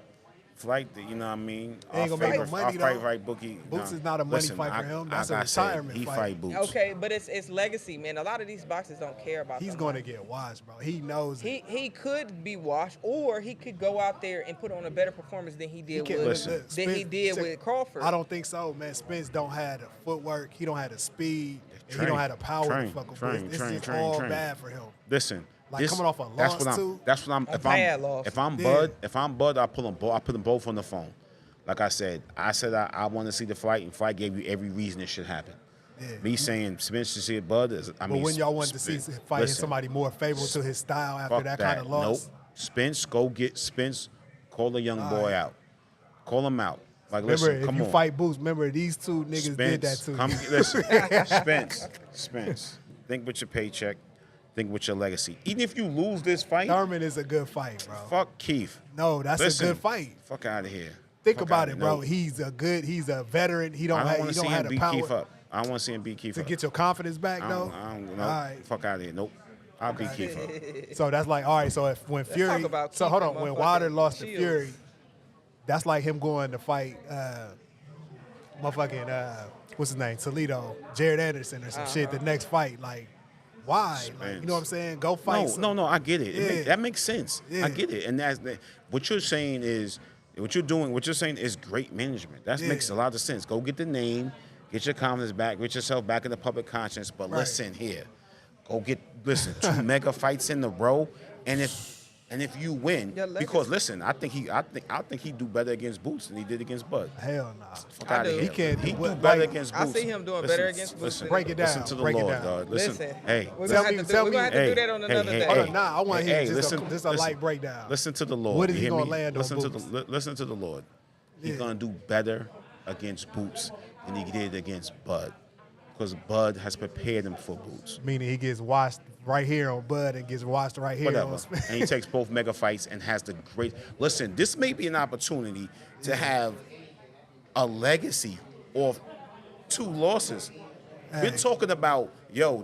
Fight, you know what I mean? Ain't gonna make no money, our favorite though. right bookie. Boots is not a money fight for him. That's a like I said, retirement he fight. fight Boots. Okay, but it's legacy, man. A lot of these boxers don't care about He's the going to money. get washed, bro. He knows it. He could be washed, or he could go out there and put on a better performance than he did can't- with Listen. than he did with Crawford. I don't think so, man. Spence don't have the footwork. He don't have the speed. And he Train, don't have the power train, to fuck with train, Boots. This train, is train, all train. bad for him. Listen, Like, coming off a that's loss, what too. That's what I'm. A bad loss. If I'm Yeah. Bud, I put them both on the phone. Like I said I want to see the fight, and fight gave you every reason it should happen. Yeah. Me saying Spence to see Bud is. I But mean, when y'all wanted to see Spence- fighting listen, somebody more favorable to his style after fuck that kind of loss, Nope. Spence, go get Spence. Call the young boy out. Call him out. Like, remember, listen, if come you on. fight Boots, remember these 2 niggas did that Spence, to come you. listen. Spence. Think with your paycheck. Think with your legacy. Even if you lose this fight, Thurman is a good fight, bro. fuck Keith. No, that's Listen, a good fight. Fuck out of here. Think Fuck about outta it, bro. No. He's a veteran. He don't I don't have, want he to see don't him have the beat power Keith up. I don't want to see him beat Keith to up. get your confidence back, I though. don't know. All right. Fuck out of here. Nope. I'll beat Keith up. So that's like, all right. So when talk Fury, about so Keith hold and on, when motherfucking Wilder lost to Shields. Fury, that's like him going to fight, what's his name, Toledo, Jared Anderson or some shit. The next fight, like, why? Like, you know what I'm saying? Go fight. No. I get it. Yeah. That makes sense. Yeah. I get it. And what you're saying is, what you're saying is great management. That makes a lot of sense. Go get the name, get your confidence back, get yourself back in the public conscience. But Right. listen here, listen, 2 mega fights in a row, and if you win, Your legacy. because listen, I think he do better against Boots than he did against Bud. Hell nah. Fuck I out of do. here. He can't He do do what- better like, against I Boots. see him doing better against Boots Listen, than- Break it down. Listen to the Break it Lord, down. God. Listen, Listen, hey. we're Tell gonna me- have to tell do, me- we're gonna have to do that on another day. Hold on, nah, I wanna hear just a listen, light breakdown. Listen to the Lord. What is You he hear gonna me? land on listen to Boots? listen to the Lord. He's Yeah. gonna do better against Boots than he did against Bud, because Bud has prepared him for Boots. Meaning he gets washed right here on Bud and gets washed right here Whatever. on Spence. And he takes both mega fights and has the great. Listen, this may be an opportunity to have a legacy of 2 losses. We're talking about,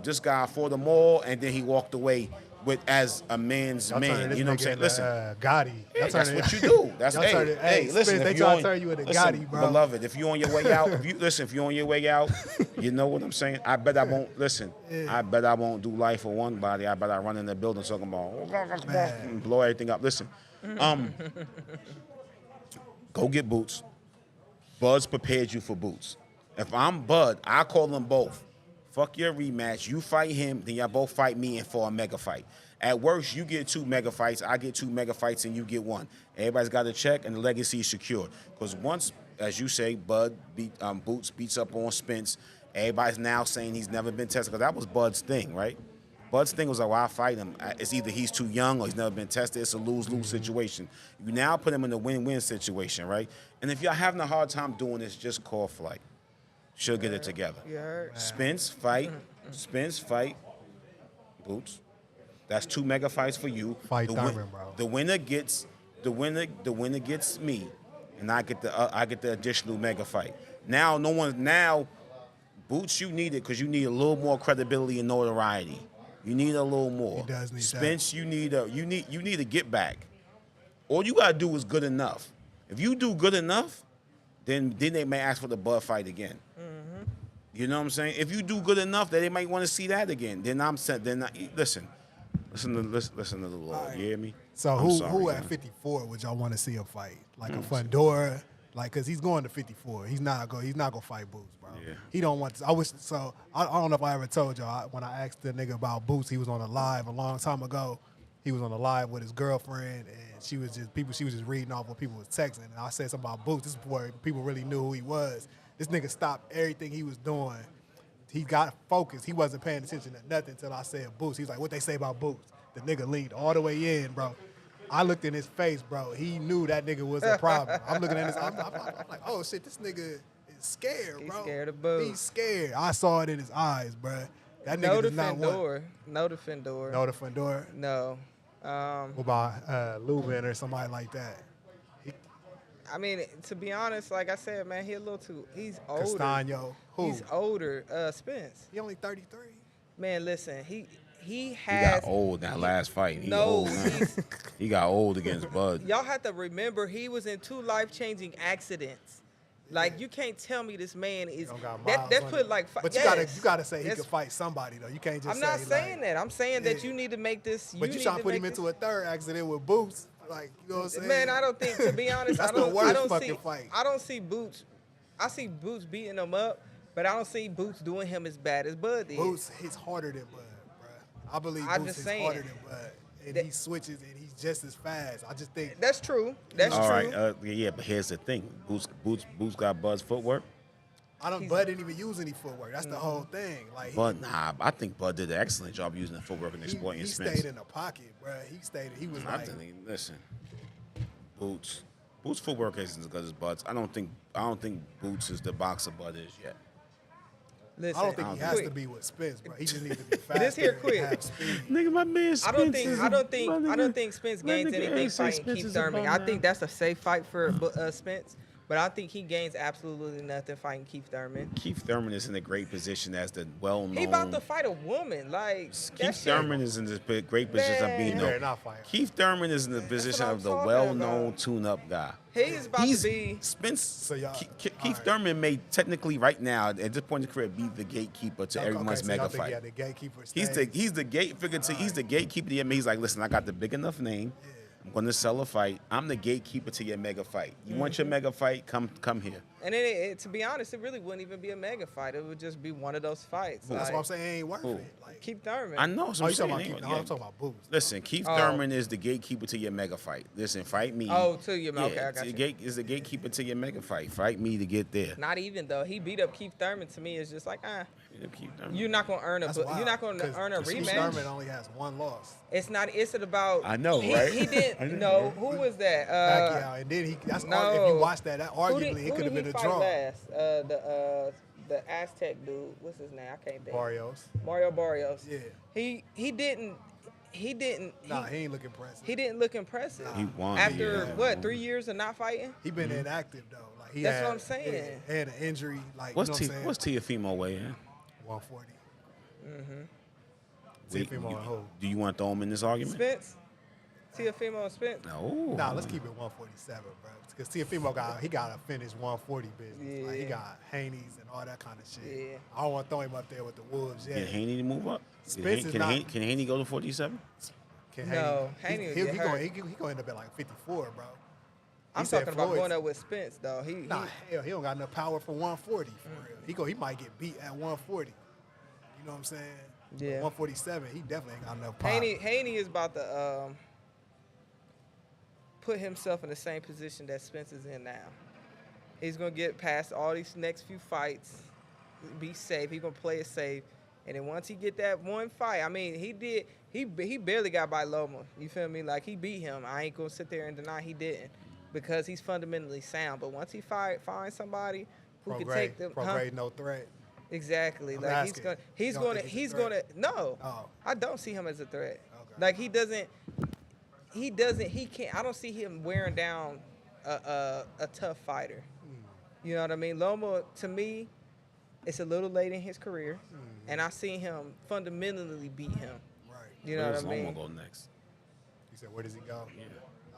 this guy fought them all, and then he walked away with as a man's Y'all turning man. this You know what I'm nigga saying? into, Listen. Gotti. Yeah, Y'all that's turning- what you do. That's Y'all hey, turning- hey, hey, listen. Spence, they if you tryna on- turn you into listen, Gotti, bro. beloved. If you on your way out, if you're on your way out, you know what I'm saying. I bet I won't listen. I bet I won't do life for one body. I bet I run in the building talking about and blow everything up. Listen, go get Boots. Bud's prepared you for Boots. If I'm Bud, I call them both. Fuck your rematch. You fight him, then y'all both fight me and for a mega fight. At worst, you get 2 mega fights, I get 2 mega fights, and you get 1. Everybody's got a check, and the legacy is secured. Because once, as you say, Boots beats up on Spence, Everybody's now saying he's never been tested because that was Bud's thing, right? Bud's thing was like, well, I fight him. It's either he's too young or he's never been tested. It's a lose-lose situation. You now put him in a win-win situation, right? And if you're having a hard time doing this, just call Flight. She'll get it together. You heard? Spence fight, Boots. That's 2 mega fights for you. Fight Thurman, bro. The winner gets me, and I get the additional mega fight. Now Boots, you need it because you need a little more credibility and notoriety. You need a little more. He does need Spence, that. you need to get back. All you gotta do is good enough. If you do good enough, then they may ask for the Bud fight again. Mm-hmm. You know what I'm saying? If you do good enough, then they might want to see that again. Then listen to the Lord. Right. You hear me? So I'm sorry, who man. at 54 would y'all want to see him fight? Like a Fundora, like because he's going to 54. He's not gonna fight Boots, bro. Yeah. He don't want. I wish so. I don't know if I ever told y'all when I asked the nigga about Boots. He was on a live a long time ago. He was on a live with his girlfriend, and she was just reading off what people was texting. And I said something about Boots. This is where people really knew who he was. This nigga stopped everything he was doing. He got focused. He wasn't paying attention to nothing until I said Boots. He's like, what they say about Boots? The nigga leaned all the way in, bro. I looked in his face, bro. He knew that nigga was a problem. I'm looking at his, I'm like, oh shit, this nigga is scared, bro. He's scared of Boots. He's scared. I saw it in his eyes, bro. That No nigga does not want. defendor. No defendor. No defendor. No. What about Lubin or somebody like that? I mean, to be honest, like I said, man, he's older. Castano. Who? He's older. Spence. He only 33. Man, listen, he He has. got old that last fight. He No, old now. he's- He got old against Bud. Y'all have to remember he was in 2 life-changing accidents. Like, you can't tell me this man is Don't got that miles on put it. like But yes, you gotta say he that's- could fight somebody though. You can't just I'm say not saying like, that. I'm saying that Yeah. you need to make this. But you trying to put him into a third accident with Boots. Like, you know what I'm saying? Man, I don't think. To be honest, That's I don't. the worst I don't fucking see. fight. I don't see Boots. I see Boots beating him up, but I don't see Boots doing him as bad as Bud did. Boots hits harder than Bud, bro. I believe I'm Boots just hits saying. harder than Bud. And That- he switches and he's just as fast. I just think That's true. That's All true. right, yeah, but here's the thing. Boots got Bud's footwork. Bud didn't even use any footwork. That's the whole thing. Like Bud, I think Bud did an excellent job using the footwork and exploiting he Spence. stayed in the pocket, bro. He was I like think, listen, Boots footwork isn't as good as Bud's. I don't think Boots is the boxer Bud is yet. Listen, I don't think he has quick. to be with Spence, bro. He just needs to be fast. This here quick. Have speed. Nigga, my man Spence. I don't think Spence gains anything fighting Keith Thurman. I think that's a safe fight for Spence, but I think he gains absolutely nothing fighting Keith Thurman. Keith Thurman is in a great position as the well-known. He about to fight a woman. Like that Keith shit- Thurman is in this great position of being He Man. better known. not fight. Keith Thurman is in the position what I'm of the talking well-known about. tune-up guy. He's about to be. Spence. So y'all- Keith all right. Thurman may technically right now at this point in his career be the gatekeeper to everyone's so mega y'all think fight. he had the gatekeeper He's stage? the gatekeeper to your. He's like, listen, I got the big enough name. I'm going to sell a fight. I'm the gatekeeper to your mega fight. You want your mega fight? Come here. And then, to be honest, it really wouldn't even be a mega fight. It would just be one of those fights. That's Like, what I'm saying. It ain't worth Who? it. Like, Keith Thurman. I know. So oh, I'm you talking saying, about? No, I'm talking about Boots. Listen, Keith Oh. Thurman is the gatekeeper to your mega fight. Listen, fight me. Oh, to your- okay, I it's got the you. Is the gatekeeper to your mega fight. Fight me to get there. Not even though he beat up Keith Thurman. To me, it's just like Keith Thurman. you're not gonna earn a. That's You're wild, not gonna 'cause earn a Keith rematch. Thurman only has one loss. It's not. It's about. I know, he, right? He didn't. I know. No. Who was that? Pacquiao, and then he. That's no. if you watch that, Who arguably did- it could have been a Who did he fight draw. last? The Aztec dude. What's his name? I can't think. Barrios. Mario Barrios. Yeah. He didn't. He didn't. Nah, he ain't looking impressive. He didn't look impressive. He won. After yeah. what? 3 years of not fighting. He been inactive though. Like he That's had, what I'm saying. Yeah, had an injury. Like What's you know what I'm what's saying? Tiafimo weigh in? 140. We- Tiafimo and who? Do you want to throw him in this argument? Spence. Tiafimo and Spence. No. Nah, let's keep it 147, bro. Because Tiafimo got to finish 140 business. Like he Yeah. got Haney's and all that kind of shit. Yeah. I don't want to throw him up there with the Wolves yet. Can Haney to move up? Spence is not- Can Haney go to 47? Can No, Haney would he get gonna, hurt. he gonna end up at like 54, bro. I'm said talking about Floyd's- going up with Spence though. Nah, hell, he don't got enough power for 140 for real. He might get beat at 140. You know what I'm saying? But Yeah. 147, he definitely ain't got enough power. Haney is about to put himself in the same position that Spence is in now. He's gonna get past all these next few fights, be safe. He gonna play it safe. And then once he get that one fight, I mean, he barely got by Loma. You feel me? Like, he beat him. I ain't gonna sit there and deny he didn't, because he's fundamentally sound. But once he finds somebody who can take them, Prograde no threat. Exactly. I'm Like, asking. he's You don't gonna think he's a threat? no. Oh. I don't see him as a threat. Okay. Like, he can't. I don't see him wearing down a tough fighter. You know what I mean? Loma, to me, it's a little late in his career, and I seen him fundamentally beat him. Right. You know Where what does I mean? Loma go next? You said, where does he go? Yeah.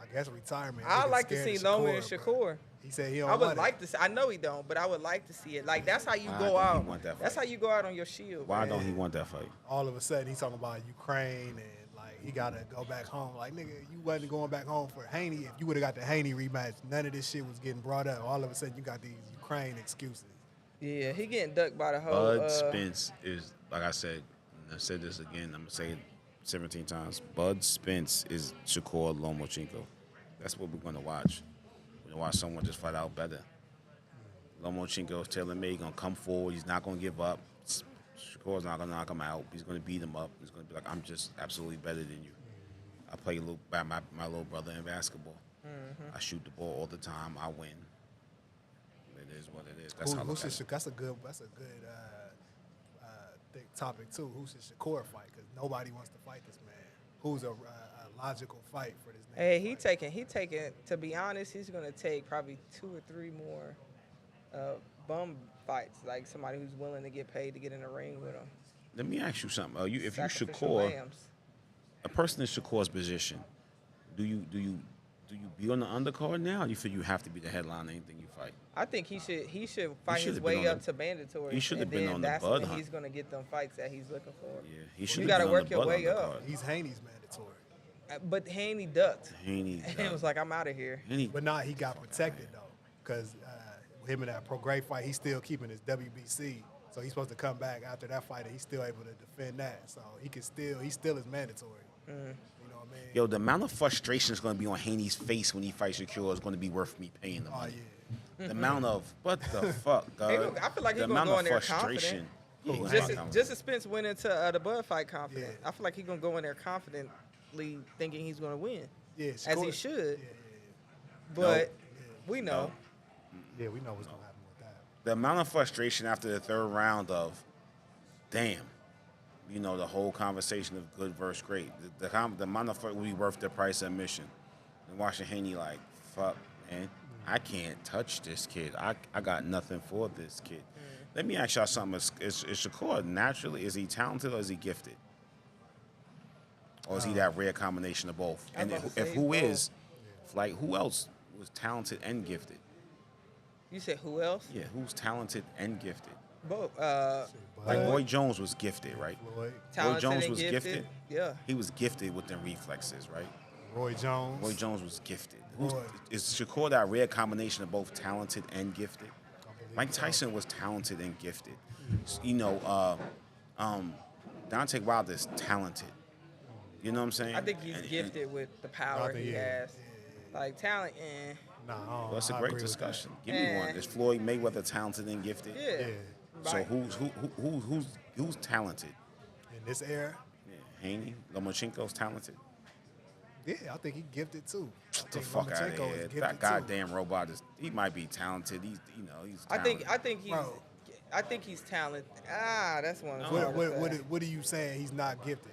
I guess retirement. I Niggas like to scared see of Loma and but Shakur. He said he don't I would want like it. to see. I know he don't, but I would like to see it. Like, that's how you Why go don't he out. want that That's fight? how you go out on your shield. Why man. don't he want that fight? All of a sudden, he's talking about Ukraine and, like, he got to go back home. Like, nigga, you wasn't going back home for Haney. If you would have got the Haney rematch, none of this shit was getting brought up. All of a sudden, you got these Ukraine excuses. Yeah, he getting ducked by the whole. Bud Spence is, like I said, and I said this again, I'm going to say it 17 times. Bud Spence is Shakur Lomachenko. That's what we're going to watch. We're going to watch someone just fight out better. Lomachenko is tailor-made. He's going to come forward. He's not going to give up. Shakur's not going to knock him out. He's going to beat him up. He's going to be like, I'm just absolutely better than you. I play by my little brother in basketball. I shoot the ball all the time. I win. It is what it is. That's how I look at it. That's a good thick topic too. Who should Shakur fight? Because nobody wants to fight this man. Who's a logical fight for this nigga? Hey, to he fight? taking. To be honest, he's gonna take probably 2 or 3 more bum fights. Like, somebody who's willing to get paid to get in the ring with him. Let me ask you something. If you Sacrificial Shakur, lambs. a person in Shakur's position, do you be on the undercard now? Or you feel you have to be the headline in anything you fight? I think he should fight his should've been way on up the- to mandatory. he should have and been then on the that's Bud when hunt. he's gonna get them fights that he's looking for. Yeah, he should You have gotta been on work the your Bud way undercard. up. He's Haney's mandatory. But Haney ducked. Haney, And it was like, I'm out of here. Haney, But now he got protected though, because him in that Prograde fight, he's still keeping his WBC. So he's supposed to come back after that fight, and he's still able to defend that. So he still is mandatory. You know what I mean? yo, the amount of frustration is going to be on Haney's face when he fights Shakur is going to be worth me paying the Oh money. yeah. The amount of what the fuck, dog? I feel like the he gonna amount go of in there frustration. confident. Yeah, he gonna Just fight as, confident. just as Spence went into the Bud fight confident. Yeah. I feel like he's gonna go in there confidently, thinking he's gonna win, Yeah, as he Shakur- should. Yeah, But we know. No. yeah. We know what's gonna happen with that. The amount of frustration after the third round of, damn, you know, the whole conversation of good versus great. The amount of fight will be worth the price of admission. And watching Haney like, fuck, man, I can't touch this kid. I got nothing for this kid. Let me ask y'all something. Is Shakur naturally, is he talented or is he gifted? Or is he that rare combination of both? I was And about to if say who he's is, like, who else was talented and gifted? You said who else? Yeah, who's talented and gifted? Both. Like Roy Jones was gifted, right? Floyd, Roy Talented Jones and was gifted. Yeah. He was gifted with the reflexes, right? Roy Jones. Roy Jones was gifted. Roy. Is Shakur that rare combination of both talented and gifted? believe Mike so. Tyson was talented and gifted. You know, Deontay Wilder's talented. You know what I'm saying? I think he's And- gifted with the power think, he yeah, has. Like, talent, Nah, Well, that's a I great agree with that. discussion. Give me one. Eh. Is Floyd Mayweather talented and gifted? yeah. Yeah. So Right. who's talented? In this era, Yeah, Haney, Lomachenko's talented. yeah, I think he gifted too. I Get the think fuck out of Lomachenko is here. gifted That too. goddamn robot is. He might be talented. He's I talented. think he's talented. That's one. Of What are you saying? He's not gifted.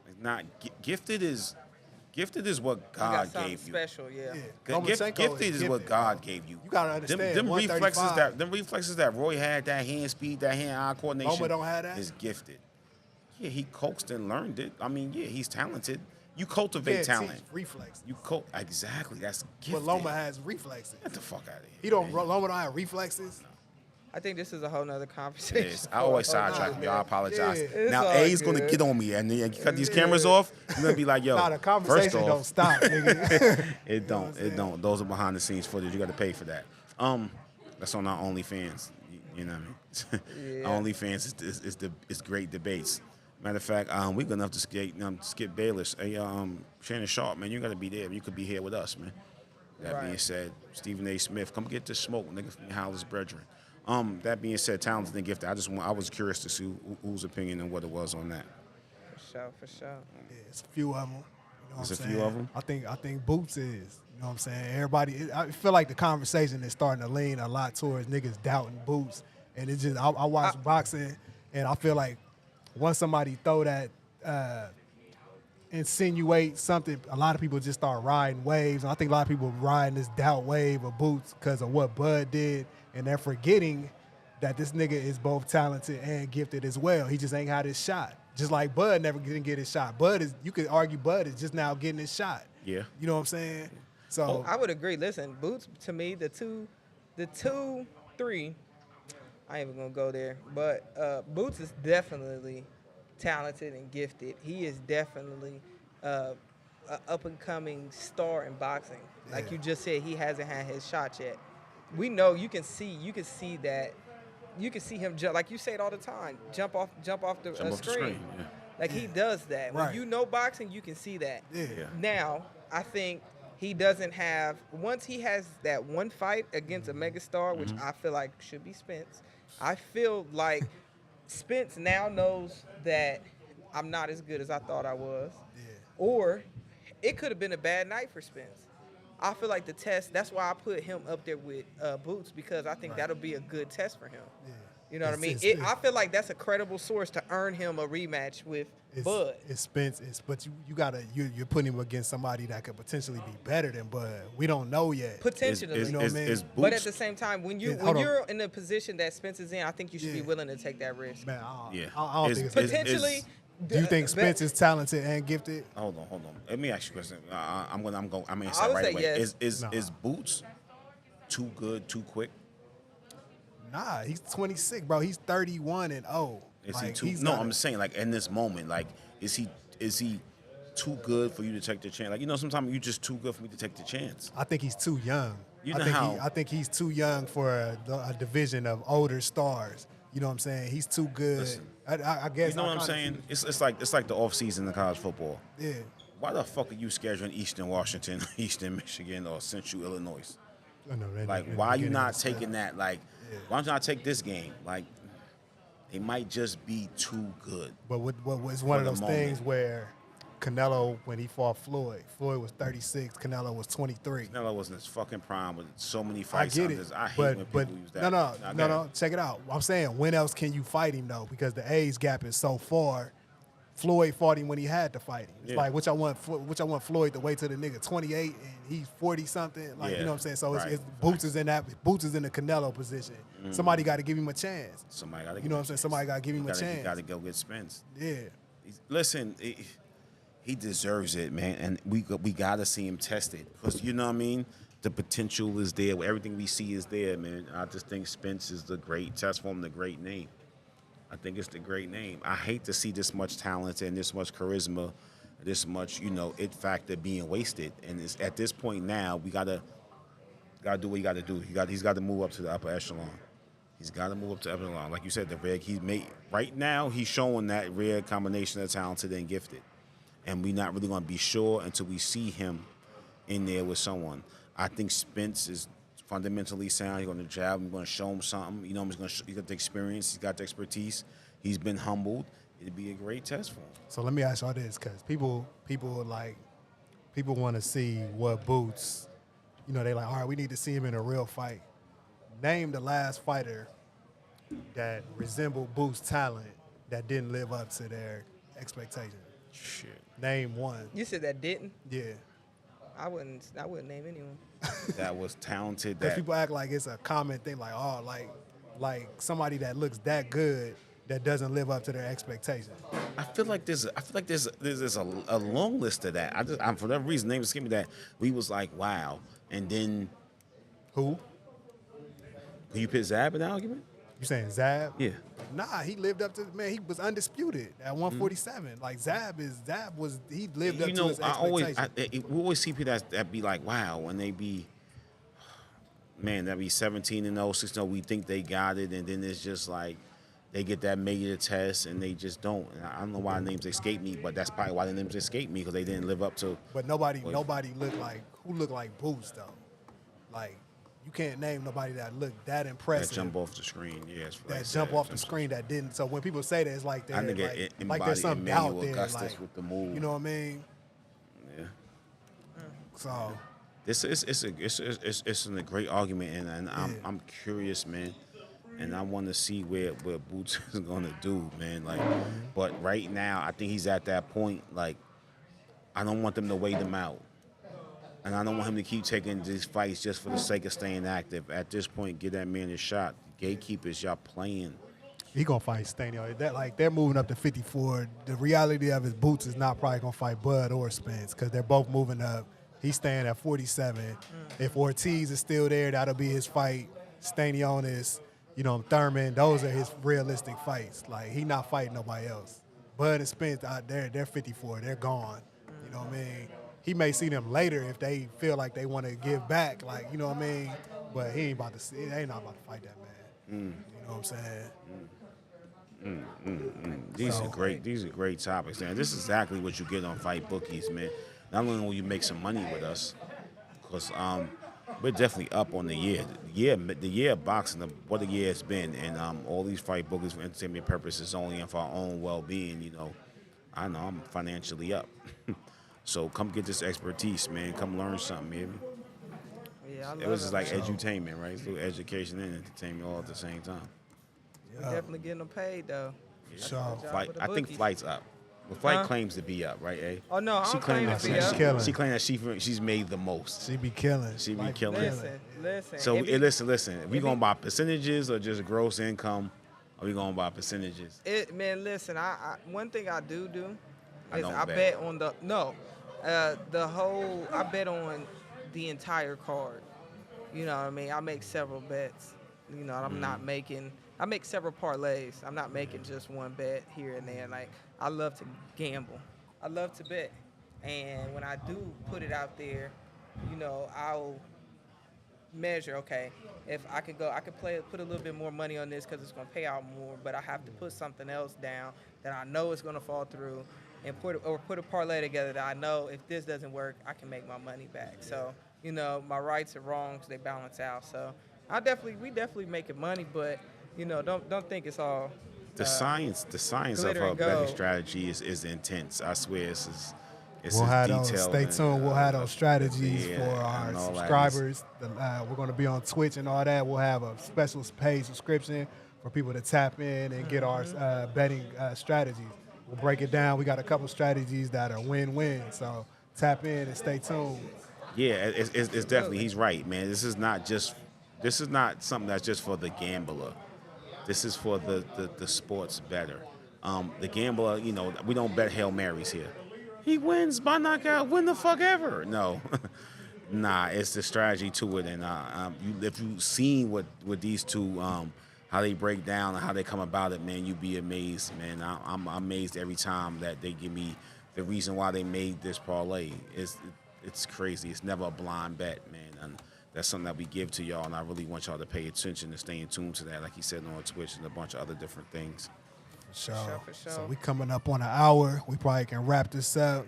It's not gifted is what He got God something gave you. special, yeah. Lomachenko Gifted is what gifted, God bro. gave you. You gotta understand. Them reflexes 135. that Roy had, that hand speed, that hand-eye coordination. Loma don't have that? Is gifted. Yeah, he coaxed and learned it. I mean, yeah, he's talented. You cultivate Can't talent. teach reflexes. Exactly. That's gifted. But Loma has reflexes. Get the fuck out of here. He don't. man. Loma don't have reflexes. I think this is a whole nother It conversation. is. I always for a whole sidetrack nother you. I day. apologize. Yeah. It's Now all A's gonna good. get on me and then you cut these cameras off. You're gonna be like, yo. Nah, the first conversation off, don't stop, nigga. It don't. It don't. Those are behind the scenes footage. You got to pay for that. That's on our OnlyFans. You know what I mean? Yeah. Our OnlyFans is great debates. Matter of fact, we good enough to skip Bayless. Hey, Shannon Sharp, man, you got to be there. You could be here with us, man. That being Right. said, Stephen A. Smith, come get this smoke, nigga, from your Hollis brethren. That being said, talented and gifted. I was curious to see whose opinion and what it was on that. For sure. Yeah, it's a few of them. You know what It's I'm a saying? few of 'em? I think Boots is. You know what I'm saying? Everybody, I feel like the conversation is starting to lean a lot towards niggas doubting Boots. And it's just, I watch boxing, and I feel like once somebody throw that, insinuate something, a lot of people just start riding waves. And I think a lot of people riding this doubt wave of Boots because of what Bud did, and they're forgetting that this nigga is both talented and gifted as well. He just ain't had his shot. Just like Bud never didn't get his shot. Bud is, you could argue Bud is just now getting his shot. Yeah. You know what I'm saying? So I would agree. Listen, Boots, to me, the two, three, I ain't even gonna go there. But Boots is definitely talented and gifted. He is definitely an up and coming star in boxing. Like Yeah. you just said, he hasn't had his shot yet. We know you can see that. You can see him jump, like you say it all the time. Jump off the Jump off the screen. screen, yeah. Like he does that. When Right. you know boxing, you can see that. Yeah. Now, I think he doesn't have, once he has that one fight against a megastar, which I feel like should be Spence, I feel like Spence now knows that I'm not as good as I thought I was. Yeah. Or it could have been a bad night for Spence. I feel like the test, that's why I put him up there with Boots, because I think that'll be a good test for him. Yeah. You know what I mean? It's- I feel like that's a credible source to earn him a rematch with Bud. It's Spence. But you gotta you're putting him against somebody that could potentially be better than Bud. We don't know yet. Potentially. You know what I mean? Is But at Boots, the same time, when Yeah, hold on. you're in the position that Spence is in, I think you should be Yeah. willing to take that risk. Man, Yeah. I don't Is- think it's is- Potentially. Do you think Spence is talented and gifted? hold on. Let me ask you a question. I'm gonna answer I that would right say away. yes. Is Boots too good, too quick? Nah, he's 26, bro. He's 31 and 0. Is Like, he too? he's No, not I'm saying like in this moment, like is he too good for you to take the chance? Like sometimes you're just too good for me to take the chance. I think he's too young. You I know think how- I think he's too young for a division of older stars. You know what I'm saying? He's too good. Listen, I guess. You know what I'm kinda saying? It's like the off season in college football. Yeah. Why the fuck are you scheduling Eastern Washington, Eastern Michigan, or Central Illinois? I know, that Like, nigga why you getting not his- taking that? Like, why don't you not take this game? Like, it might just be too good. But what was one of the those moment. things where Canelo, when he fought Floyd was 36, Canelo was 23. Canelo was in his fucking prime with so many I fights. get it, I hate but when people use that. no. Check it out. I'm saying, when else can you fight him though? Because the age gap is so far. Floyd fought him when he had to fight him. It's Yeah. like which I want Floyd to wait till the nigga 28 and he's 40 something. Like, Yeah. you know what I'm saying? So Right. it's Boots is in the Canelo position. Somebody got to give him a chance. Somebody got to. You know what I'm saying? Somebody got to give him a You chance. got to go get Spence. Yeah. Listen, he deserves it, man, and we got to see him tested because you know what I mean. The potential is there. Everything we see is there, man. I just think Spence is the great test for him, the great name. I think it's the great name. I hate to see this much talent and this much charisma, this much it factor being wasted. And it's at this point now we gotta do what you got to do. He's got to move up to the upper echelon. He's got to move up to the upper echelon. Like you said, the rare right now he's showing that rare combination of talented and gifted. And we're not really going to be sure until we see him in there with someone. I think Spence is fundamentally sound. He's going to jab. I'm going to show him something. He's got the experience. He's got the expertise. He's been humbled. It'd be a great test for him. So let me ask y'all this, because people want to see what Boots, they like, all right, we need to see him in a real fight. Name the last fighter that resembled Boots' talent that didn't live up to their expectations. Shit. Name one. You said that didn't? Yeah. I wouldn't name anyone. That was talented. Because people act like it's a common thing, like, oh, like somebody that looks that good that doesn't live up to their expectations. I feel like there's a long list of that. I'm for that reason, name escaped me that we was like, wow. And then Who? can you put Zab in the argument? You saying Zab? Yeah. Nah, he lived up to, man, he was undisputed at 147. Like he lived up to his expectations. We always see people that be like, wow, when they be, man, that be 17-0, 16-0, we think they got it, and then it's just like they get that major test and they just don't. And I don't know why names escape me, but that's probably why the names escape me, because they didn't live up to. But nobody looked like Boots though. Like you can't name nobody that looked that impressive. That jump off the screen, yes. That jump off the screen that didn't. So when people say that, it's like I they're think like there's some doubt Emmanuel there. Augustus Like, with the move. you know what I mean? Yeah. So It's a great argument, and I'm curious, man, and I want to see where Boots is gonna do, man. Like, but right now, I think he's at that point. Like, I don't want them to wait him out, and I don't want him to keep taking these fights just for the sake of staying active. At this point, give that man a shot. Gatekeepers, y'all playing. he gonna fight Stanley. They're moving up to 54. The reality of his Boots is not probably gonna fight Bud or Spence because they're both moving up. He's staying at 47. If Ortiz is still there, that'll be his fight. Stanion is, Thurman. Those are his realistic fights. Like, he not fighting nobody else. Bud and Spence, they're 54. They're gone. You know what I mean? He may see them later if they feel like they want to give back. Like, you know what I mean? But he ain't about to. They ain't not about to fight that man. You know what I'm saying? These are great topics, man. This is exactly what you get on Fight Bookies, man. Not only will you make some money with us, because we're definitely up on the year. The year of boxing, what the year has been, and all these Fight Bookies for entertainment purposes only and for our own well-being. I know I'm financially up. So come get this expertise, man. Come learn something, baby. Yeah, It was just like edutainment, right? It's a little education and entertainment all at the same time. We're definitely getting them paid though. So, I think Flight's up. Well, Flight claims to be up, right, eh? Oh no, I don't claim to be up. killing. She claims that she's made the most. She be killing. She be Like, killing. Listen. So listen. We if going he- by percentages or just gross income? Or we going by percentages? Listen. I one thing I do I is don't I bet. bet on I bet on the entire card. You know what I mean? I make several bets. I'm not making. I make several parlays. I'm not making just one bet here and there. Like, I love to gamble. I love to bet. And when I do put it out there, I'll measure, okay, if I could put a little bit more money on this because it's going to pay out more, but I have to put something else down that I know is going to fall through and put a parlay together that I know if this doesn't work, I can make my money back. So, my rights and wrongs, they balance out. So we definitely making money, but don't think it's all The science of glitter her and betting gold. strategy is intense. I swear it's We'll have those. detailed. Stay and, tuned. We'll have those strategies yeah, for our and all that. subscribers. We're going to be on Twitch and all that. We'll have a special paid subscription for people to tap in and get our betting strategies. We'll break it down. We got a couple strategies that are win-win. So tap in and stay tuned. Yeah, it's definitely, he's right, man. This is not something that's just for the gambler. This is for the sports bettor. The gambler, we don't bet Hail Marys here. He wins by knockout, win the fuck ever. No. Nah, it's the strategy to it. And if you've seen what these two, how they break down and how they come about it, man, you'd be amazed, man. I'm amazed every time that they give me the reason why they made this parlay. It's crazy. It's never a blind bet, man. And that's something that we give to y'all, and I really want y'all to pay attention and stay in tune to that, like he said on Twitch and a bunch of other different things. For sure. For sure. So we coming up on an hour. We probably can wrap this up.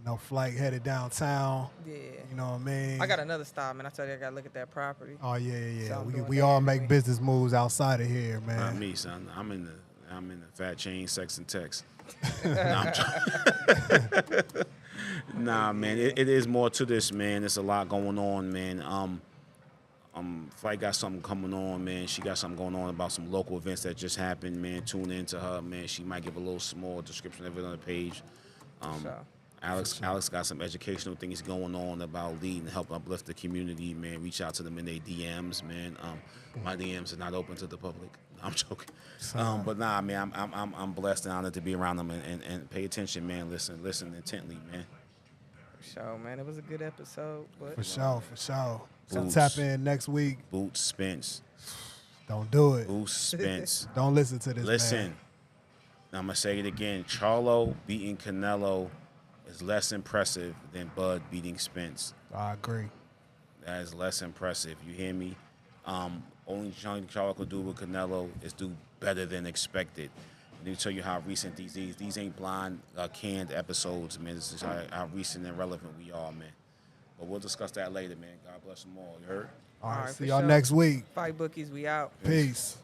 No flight headed downtown. Yeah. You know what I mean? I got another stop, man. I told you I got to look at that property. Oh yeah. So I'm doing We that all every make week. business moves outside of here, man. Not me, son. I'm in the fat chain, sex and text. Nah, I'm nah, man. It is more to this, man. There's a lot going on, man. Flight got something coming on, man. She got something going on about some local events that just happened, man. Tune into her, man. She might give a little small description of it on the page. So, Alex got some educational things going on about leading, help uplift the community, man. Reach out to them in their DMs, man. My DMs are not open to the public. I'm joking. But nah, man, I'm blessed and honored to be around them and pay attention, man. Listen intently, man. for sure, man. It was a good episode. But For sure. So Boots. tap in next week. Boots Spence. Don't do it. Boots Spence. Don't listen to this. Listen. Man. I'm gonna say it again. Charlo beating Canelo is less impressive than Bud beating Spence. I agree. That is less impressive. You hear me? Only thing Charlo could do with Canelo is do better than expected. Let me tell you how recent these ain't blind, canned episodes, man. This is how recent and relevant we are, man. But we'll discuss that later, man. God bless them all. You heard? All right, for see y'all sure. next week. Fight Bookies, we out. Peace.